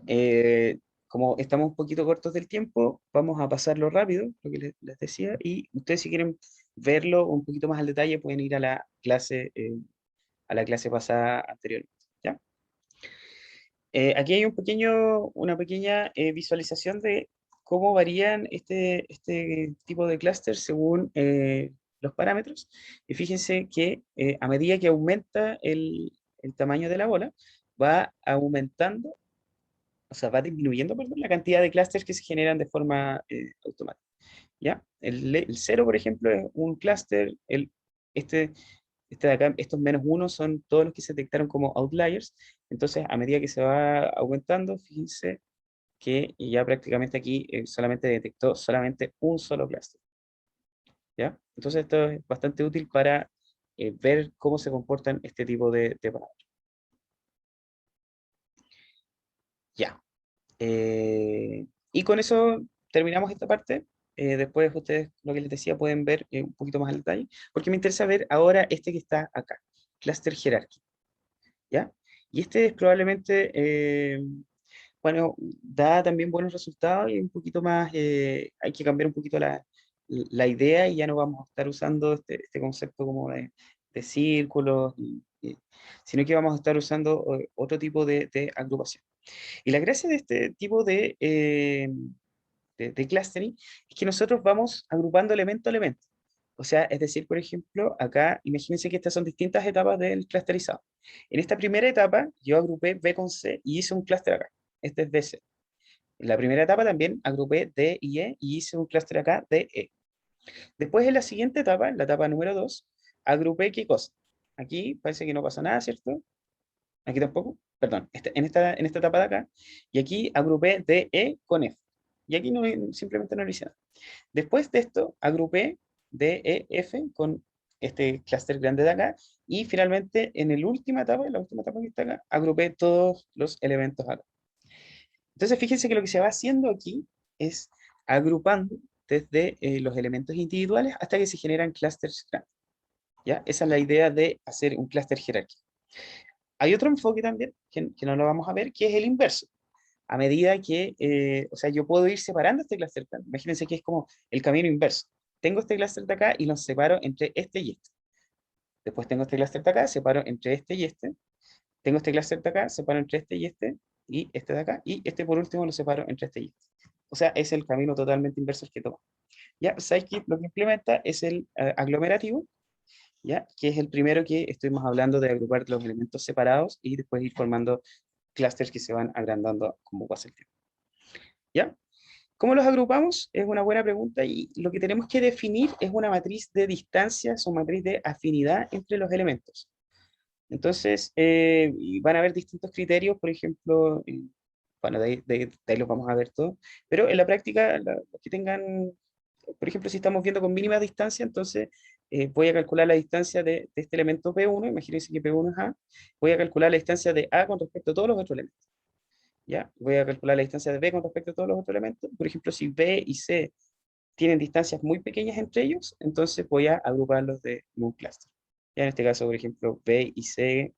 Eh, Como estamos un poquito cortos del tiempo, vamos a pasarlo rápido, lo que les decía, y ustedes si quieren verlo un poquito más al detalle pueden ir a la clase pasada anterior. ¿Ya? Aquí hay una pequeña visualización de cómo varían este tipo de clústeres según los parámetros. Y fíjense que a medida que aumenta el tamaño de la bola, va aumentando, o sea, va disminuyendo, perdón, la cantidad de clústeres que se generan de forma automática. ¿Ya? El 0, por ejemplo, es un clúster, este de acá, estos -1 son todos los que se detectaron como outliers. Entonces, a medida que se va aumentando, fíjense que ya prácticamente aquí solamente detectó solamente un solo clúster. ¿ya? Entonces esto es bastante útil para ver cómo se comportan este tipo de palabras. Ya. Y con eso terminamos esta parte. Después ustedes, lo que les decía, pueden ver un poquito más al detalle, porque me interesa ver ahora este que está acá, Cluster Hierarchy, ¿ya? Y este es probablemente, bueno, da también buenos resultados y un poquito más, hay que cambiar un poquito la idea y ya no vamos a estar usando este concepto como de círculos, sino que vamos a estar usando otro tipo de agrupación. Y la gracia de este tipo de clustering es que nosotros vamos agrupando elemento a elemento. O sea, es decir, por ejemplo, acá, imagínense que estas son distintas etapas del clusterizado. En esta primera etapa, yo agrupé B con C y hice un clúster acá. Este es DC. En la primera etapa también agrupé D y E y hice un clúster acá de E. Después, en la siguiente etapa, en la etapa número 2, agrupé qué cosa. Aquí parece que no pasa nada, ¿cierto? Aquí tampoco, perdón, en esta etapa de acá, y aquí agrupé DE con F. Y aquí no, simplemente no lo hice nada. Después de esto, agrupé DEF con este clúster grande de acá, y finalmente en la última etapa que está acá, agrupé todos los elementos acá. Entonces, fíjense que lo que se va haciendo aquí es agrupando desde los elementos individuales hasta que se generan clústeres grandes. ¿Ya? Esa es la idea de hacer un clúster jerárquico. Hay otro enfoque también, que no lo vamos a ver, que es el inverso. A medida que, o sea, yo puedo ir separando este clúster. Imagínense que es como el camino inverso. Tengo este clúster de acá y los separo entre este y este. Después tengo este clúster de acá, separo entre este y este. Tengo este clúster de acá, separo entre este y este de acá. Y este por último lo separo entre este y este. O sea, es el camino totalmente inverso el que toma. Ya, Scikit lo que implementa es el aglomerativo, ¿ya? Que es el primero que estuvimos hablando de agrupar los elementos separados y después ir formando clústeres que se van agrandando como pasa el tiempo. ¿Ya? ¿Cómo los agrupamos? Es una buena pregunta y lo que tenemos que definir es una matriz de distancias o matriz de afinidad entre los elementos. Entonces, y van a haber distintos criterios, por ejemplo, bueno, de ahí los vamos a ver todos, pero en la práctica, los que tengan, por ejemplo, si estamos viendo con mínima distancia, entonces voy a calcular la distancia de este elemento P1, imagínense que P1 es A, voy a calcular la distancia de A con respecto a todos los otros elementos. ¿Ya? Voy a calcular la distancia de B con respecto a todos los otros elementos. Por ejemplo, si B y C tienen distancias muy pequeñas entre ellos, entonces voy a agruparlos de un clúster. Ya en este caso, por ejemplo, B y C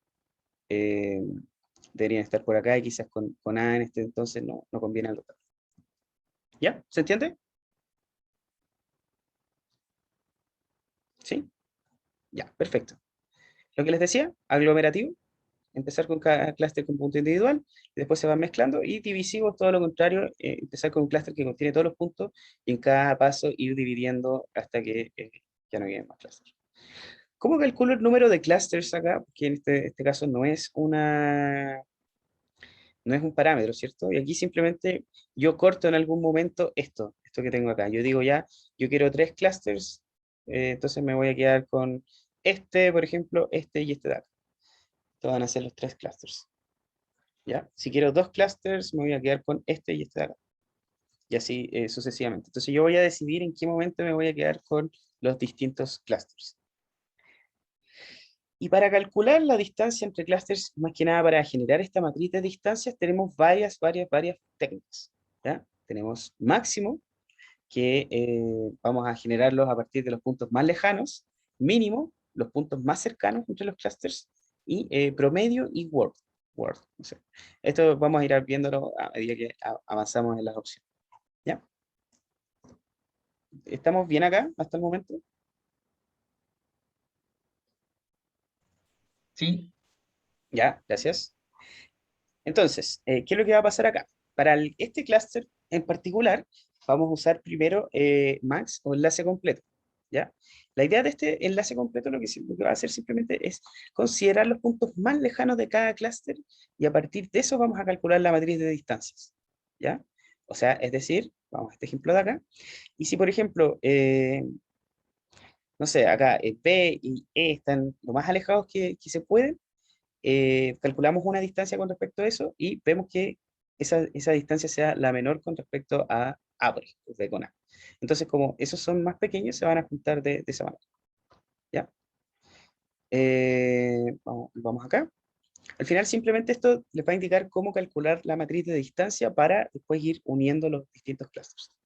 eh, deberían estar por acá y quizás con A en este entonces no conviene agrupar. ¿Ya? ¿Se entiende? ¿Sí? Ya, perfecto. Lo que les decía, aglomerativo, empezar con cada clúster con punto individual, y después se van mezclando, y divisivos, todo lo contrario, empezar con un clúster que contiene todos los puntos, y en cada paso ir dividiendo hasta que ya no queden más clústeres. ¿Cómo calculo el número de clusters acá? Porque en este caso no es un parámetro, ¿cierto? Y aquí simplemente yo corto en algún momento esto que tengo acá. Yo digo ya, yo quiero 3 clusters, entonces me voy a quedar con este, por ejemplo, este y este de acá. Estos van a ser los 3 clusters. ¿Ya? Si quiero 2 clusters, me voy a quedar con este y este de acá. Y así sucesivamente. Entonces yo voy a decidir en qué momento me voy a quedar con los distintos clusters. Y para calcular la distancia entre clústeres, más que nada para generar esta matriz de distancias, tenemos varias técnicas. ¿Ya? Tenemos máximo, que vamos a generarlos a partir de los puntos más lejanos, mínimo, los puntos más cercanos entre los clústeres, y promedio y world. No sé. Esto vamos a ir viéndolo a medida que avanzamos en las opciones. ¿Ya? ¿Estamos bien acá hasta el momento? Sí, Ya, gracias. Entonces, ¿qué es lo que va a pasar acá? Para este clúster en particular, vamos a usar primero max o enlace completo. ¿Ya? La idea de este enlace completo lo que va a hacer simplemente es considerar los puntos más lejanos de cada clúster y a partir de eso vamos a calcular la matriz de distancias. ¿Ya? O sea, es decir, vamos a este ejemplo de acá. Y si, por ejemplo, no sé, acá P y E están lo más alejados que se pueden, calculamos una distancia con respecto a eso y vemos que esa distancia sea la menor con respecto a A, por ejemplo, V con A. Entonces, como esos son más pequeños, se van a juntar de esa manera. ¿Ya? Vamos acá. Al final, simplemente esto les va a indicar cómo calcular la matriz de distancia para después ir uniendo los distintos clusters.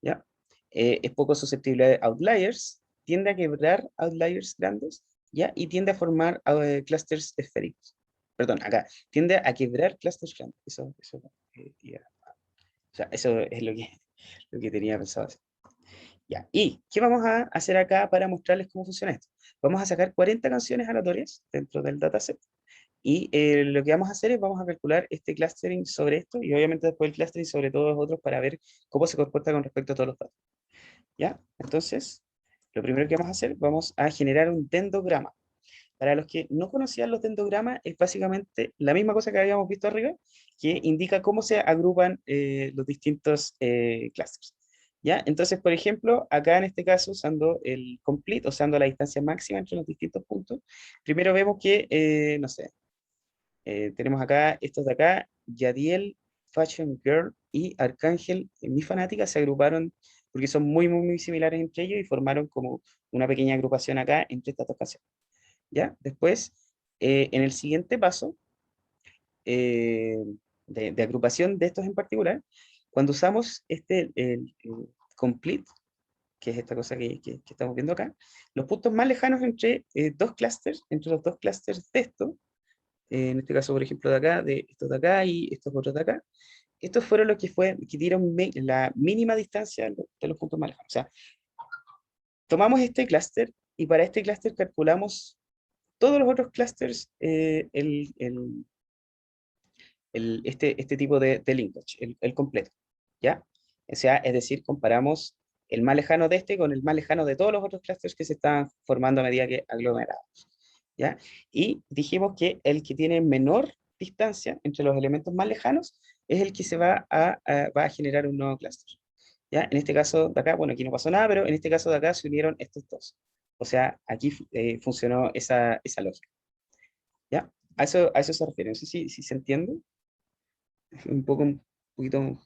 ¿Ya? Es poco susceptible a outliers, tiende a quebrar outliers grandes, ¿ya? Y tiende a formar clusters esféricos. Perdón, acá, tiende a quebrar clusters grandes. O sea, eso es lo que tenía pensado hacer. Ya. ¿Y qué vamos a hacer acá para mostrarles cómo funciona esto? Vamos a sacar 40 canciones aleatorias dentro del dataset. Y lo que vamos a hacer es vamos a calcular este clustering sobre esto y obviamente después el clustering sobre todos los otros para ver cómo se comporta con respecto a todos los datos. ¿Ya? Entonces, lo primero que vamos a hacer, vamos a generar un dendrograma. Para los que no conocían los dendogramas, es básicamente la misma cosa que habíamos visto arriba, que indica cómo se agrupan los distintos clusters. ¿Ya? Entonces, por ejemplo, acá en este caso, usando el complete, usando la distancia máxima entre los distintos puntos, primero vemos que, no sé, tenemos acá, estos de acá, Yadiel, Fashion Girl y Arcángel, mi fanática, se agruparon porque son muy similares entre ellos y formaron como una pequeña agrupación acá entre estas dos canciones. ¿Ya? Después, en el siguiente paso eh, de agrupación de estos en particular, cuando usamos el complete, que es esta cosa que estamos viendo acá, los puntos más lejanos entre dos clusters, entre los dos clusters de esto, en este caso, por ejemplo, de acá, de estos de acá y estos otros de acá, estos fueron los que dieron la mínima distancia de los puntos más lejanos. O sea, tomamos este clúster y para este clúster calculamos todos los otros clusters, este tipo de linkage, el completo, ¿ya? O sea, es decir, comparamos el más lejano de este con el más lejano de todos los otros clusters que se están formando a medida que aglomeramos, ¿ya? Y dijimos que el que tiene menor distancia entre los elementos más lejanos es el que se va a generar un nuevo cluster, ¿ya? En este caso de acá, bueno, aquí no pasó nada, pero en este caso de acá se unieron estos dos. O sea, aquí funcionó esa lógica, ¿ya? A eso se refiere. No sé si se entiende. Es un poquito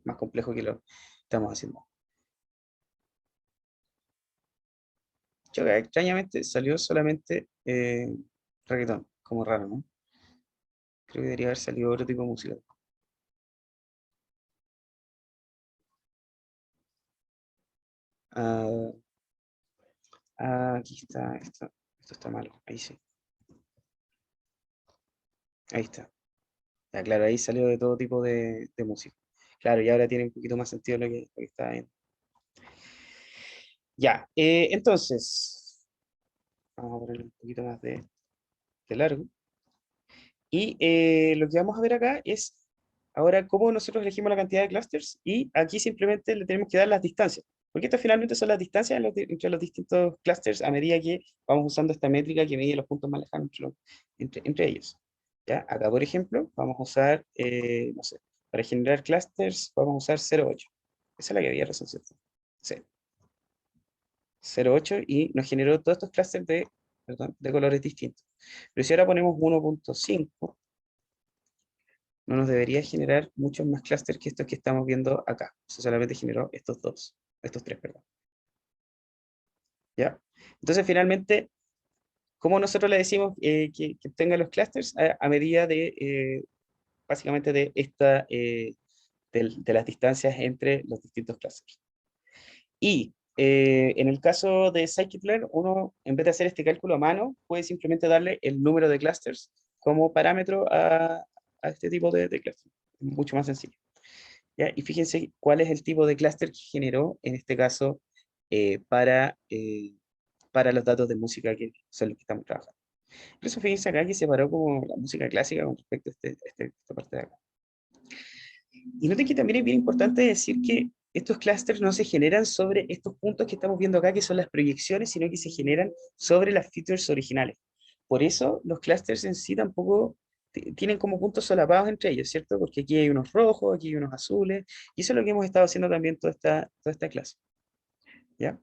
más complejo que lo estamos haciendo. Yo, extrañamente salió solamente reggaetón, como raro, ¿no? Creo que debería haber salido otro tipo de música. Ah, aquí está, esto está malo, ahí sí, ahí está. Ya, claro, ahí salió de todo tipo de música. Claro, y ahora tiene un poquito más sentido lo que está bien. Ya, entonces, vamos a poner un poquito más de largo. Y lo que vamos a ver acá es ahora cómo nosotros elegimos la cantidad de clusters y aquí simplemente le tenemos que dar las distancias. Porque estas finalmente son las distancias entre los distintos clusters a medida que vamos usando esta métrica que mide los puntos más lejanos entre ellos. ¿Ya? Acá, por ejemplo, vamos a usar, no sé, para generar clusters vamos a usar 0,8. Esa es la que había recién, ¿cierto? Sí. 0,8 y nos generó todos estos clusters de colores distintos. Pero si ahora ponemos 1,5, no nos debería generar muchos más clusters que estos que estamos viendo acá. Eso solamente generó estos tres, perdón. ¿Ya? Entonces, finalmente, ¿cómo nosotros le decimos que obtenga los clusters? A medida básicamente de las distancias entre los distintos clusters. Y en el caso de scikit-learn, uno, en vez de hacer este cálculo a mano, puede simplemente darle el número de clusters como parámetro a este tipo de cluster. Mucho más sencillo. ¿Ya? Y fíjense cuál es el tipo de clúster que generó, en este caso, para los datos de música que son los que estamos trabajando. Por eso fíjense acá que separó como la música clásica con respecto a esta parte de acá. Y noten que también es bien importante decir que estos clústeres no se generan sobre estos puntos que estamos viendo acá, que son las proyecciones, sino que se generan sobre las features originales. Por eso los clústeres en sí tampoco tienen como puntos solapados entre ellos, ¿cierto? Porque aquí hay unos rojos, aquí hay unos azules, y eso es lo que hemos estado haciendo también toda esta clase. ¿Ya?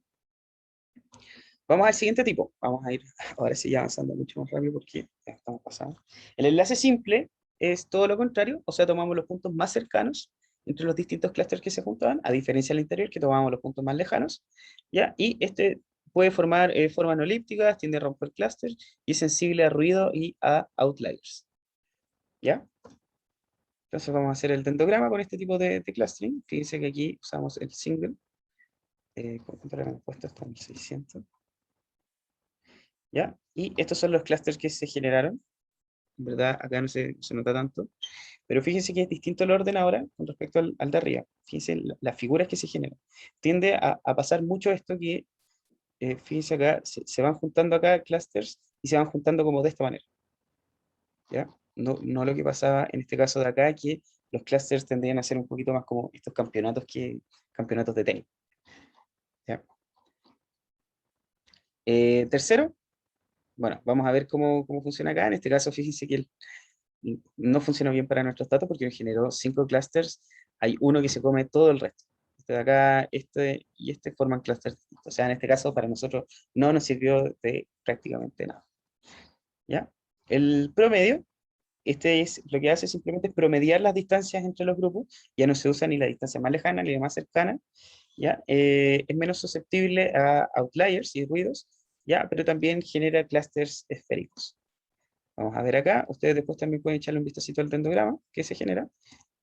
Vamos al siguiente tipo. Vamos a ir ahora sí avanzando mucho más rápido porque ya estamos pasando. El enlace simple es todo lo contrario, o sea, tomamos los puntos más cercanos entre los distintos clústeres que se juntaban, a diferencia del interior, que tomábamos los puntos más lejanos, ¿ya? Y este puede formar formas no elípticas, tiende a romper clústeres y es sensible a ruido y a outliers, ¿ya? Entonces vamos a hacer el dendrograma con este tipo de clustering. Fíjense que aquí usamos el single, conjunto de hemos puesto hasta 1600, ¿ya? Y estos son los clústeres que se generaron. En verdad, acá no se nota tanto. Pero fíjense que es distinto el orden ahora con respecto al de arriba. Fíjense las figuras que se generan. Tiende a pasar mucho esto que, fíjense acá, se van juntando acá clusters y se van juntando como de esta manera. ¿Ya? No lo que pasaba en este caso de acá, que los clusters tendrían a ser un poquito más como estos campeonatos de tenis. ¿Ya? Tercero, bueno, vamos a ver cómo funciona acá. En este caso, fíjense que no funciona bien para nuestros datos porque me generó 5 clusters. Hay uno que se come todo el resto. Este de acá, este y este forman clusters distintos. O sea, en este caso, para nosotros no nos sirvió de prácticamente nada. ¿Ya? El promedio, este es lo que hace simplemente es promediar las distancias entre los grupos. Ya no se usa ni la distancia más lejana ni la más cercana. ¿Ya? Es menos susceptible a outliers y ruidos, ¿ya? Pero también genera clusters esféricos. Vamos a ver acá, ustedes después también pueden echarle un vistacito al dendrograma que se genera,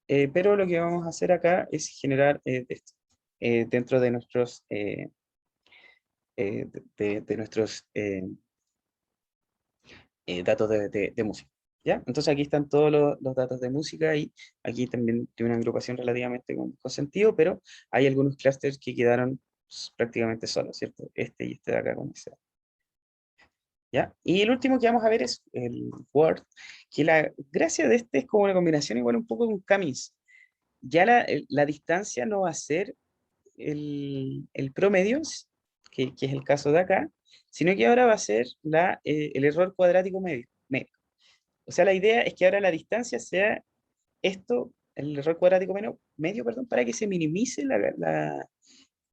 pero lo que vamos a hacer acá es generar esto, dentro de nuestros, de nuestros datos de música. ¿Ya? Entonces aquí están todos los datos de música y aquí también tiene una agrupación relativamente con sentido, pero hay algunos clusters que quedaron prácticamente solos, ¿cierto? Este y este de acá con ese. ¿Ya? Y el último que vamos a ver es el Word, que la gracia de este es como una combinación igual un poco con Camis. Ya la distancia no va a ser el promedio, que es el caso de acá, sino que ahora va a ser el error cuadrático medio. O sea, la idea es que ahora la distancia sea esto, el error cuadrático medio, perdón, para que se minimice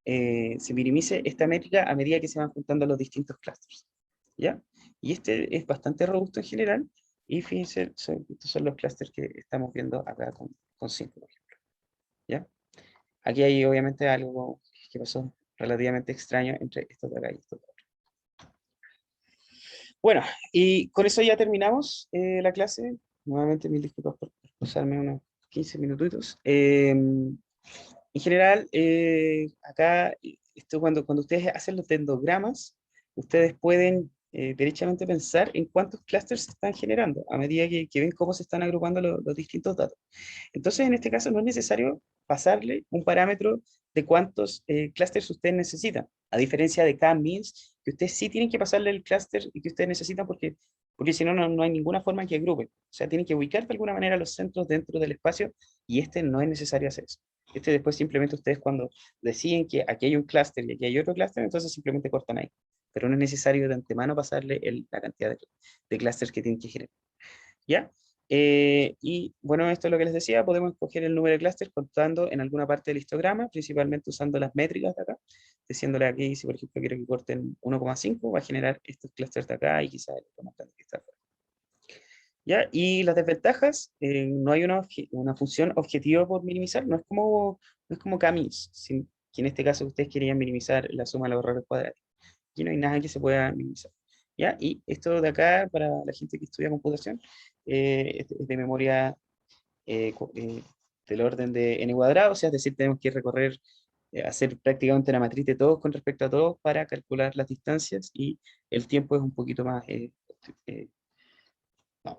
se minimice esta métrica a medida que se van juntando los distintos clusters. ¿Ya? Y este es bastante robusto en general, y fíjense, estos son los clusters que estamos viendo acá con 5, por ejemplo. ¿Ya? Aquí hay obviamente algo que pasó relativamente extraño entre estos de acá y estos de acá. Bueno, y con eso ya terminamos la clase. Nuevamente mil disculpas por pasarme unos 15 minutitos. En general, acá, esto cuando ustedes hacen los dendrogramas, ustedes pueden derechamente pensar en cuántos clusters se están generando a medida que ven cómo se están agrupando los distintos datos. Entonces, en este caso, no es necesario pasarle un parámetro de cuántos clusters ustedes necesitan, a diferencia de k-means, que ustedes sí tienen que pasarle el cluster y que ustedes necesitan porque si no, no hay ninguna forma en que agrupen. O sea, tienen que ubicar de alguna manera los centros dentro del espacio y este no es necesario hacer eso. Este después simplemente ustedes cuando deciden que aquí hay un clúster y aquí hay otro clúster, entonces simplemente cortan ahí. Pero no es necesario de antemano pasarle la cantidad de clústeres que tienen que generar. ¿Ya? Y bueno, esto es lo que les decía, podemos escoger el número de clústeres contando en alguna parte del histograma, principalmente usando las métricas de acá, diciéndole aquí, si por ejemplo quiero que corten 1,5, va a generar estos clústeres de acá y quizás el otro más grande que está acá. ¿Ya? Y las desventajas, no hay una función objetiva por minimizar, no es como Camis, que en este caso ustedes querían minimizar la suma de los errores cuadrados. Aquí no hay nada que se pueda minimizar. ¿Ya? Y esto de acá, para la gente que estudia computación, es de memoria del orden de n cuadrado, o sea, es decir, tenemos que recorrer, hacer prácticamente una matriz de todos con respecto a todos para calcular las distancias y el tiempo es un poquito más,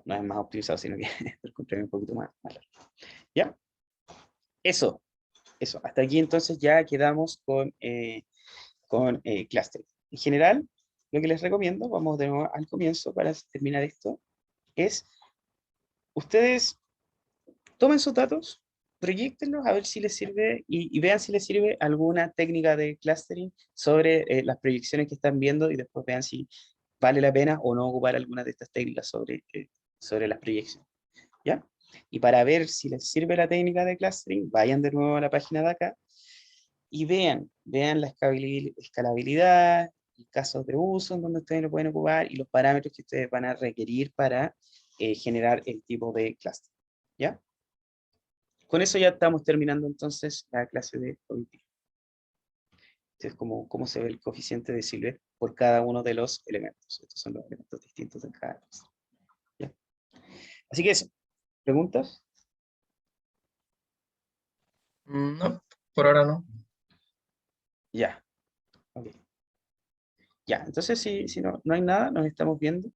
no es más optimizado, sino que el contrario es un poquito más largo. ¿Ya? Eso, hasta aquí entonces ya quedamos con clustering. En general, lo que les recomiendo, vamos de nuevo al comienzo para terminar esto, es ustedes tomen sus datos, proyectenlos a ver si les sirve y vean si les sirve alguna técnica de clustering sobre las proyecciones que están viendo y después vean si vale la pena o no ocupar alguna de estas técnicas sobre las proyecciones. ¿Ya? Y para ver si les sirve la técnica de clustering, vayan de nuevo a la página de acá y vean la escalabilidad, casos de uso en donde ustedes lo pueden ocupar y los parámetros que ustedes van a requerir para generar el tipo de cluster. ¿Ya? con eso ya estamos terminando entonces la clase de hoy día. Entonces, cómo se ve el coeficiente de Silver por cada uno de los elementos. Estos son los elementos distintos de cada clase. ¿Ya? Así que eso. ¿Preguntas? No, por ahora no. Ya. Ok. Ya, entonces si no hay nada, nos estamos viendo.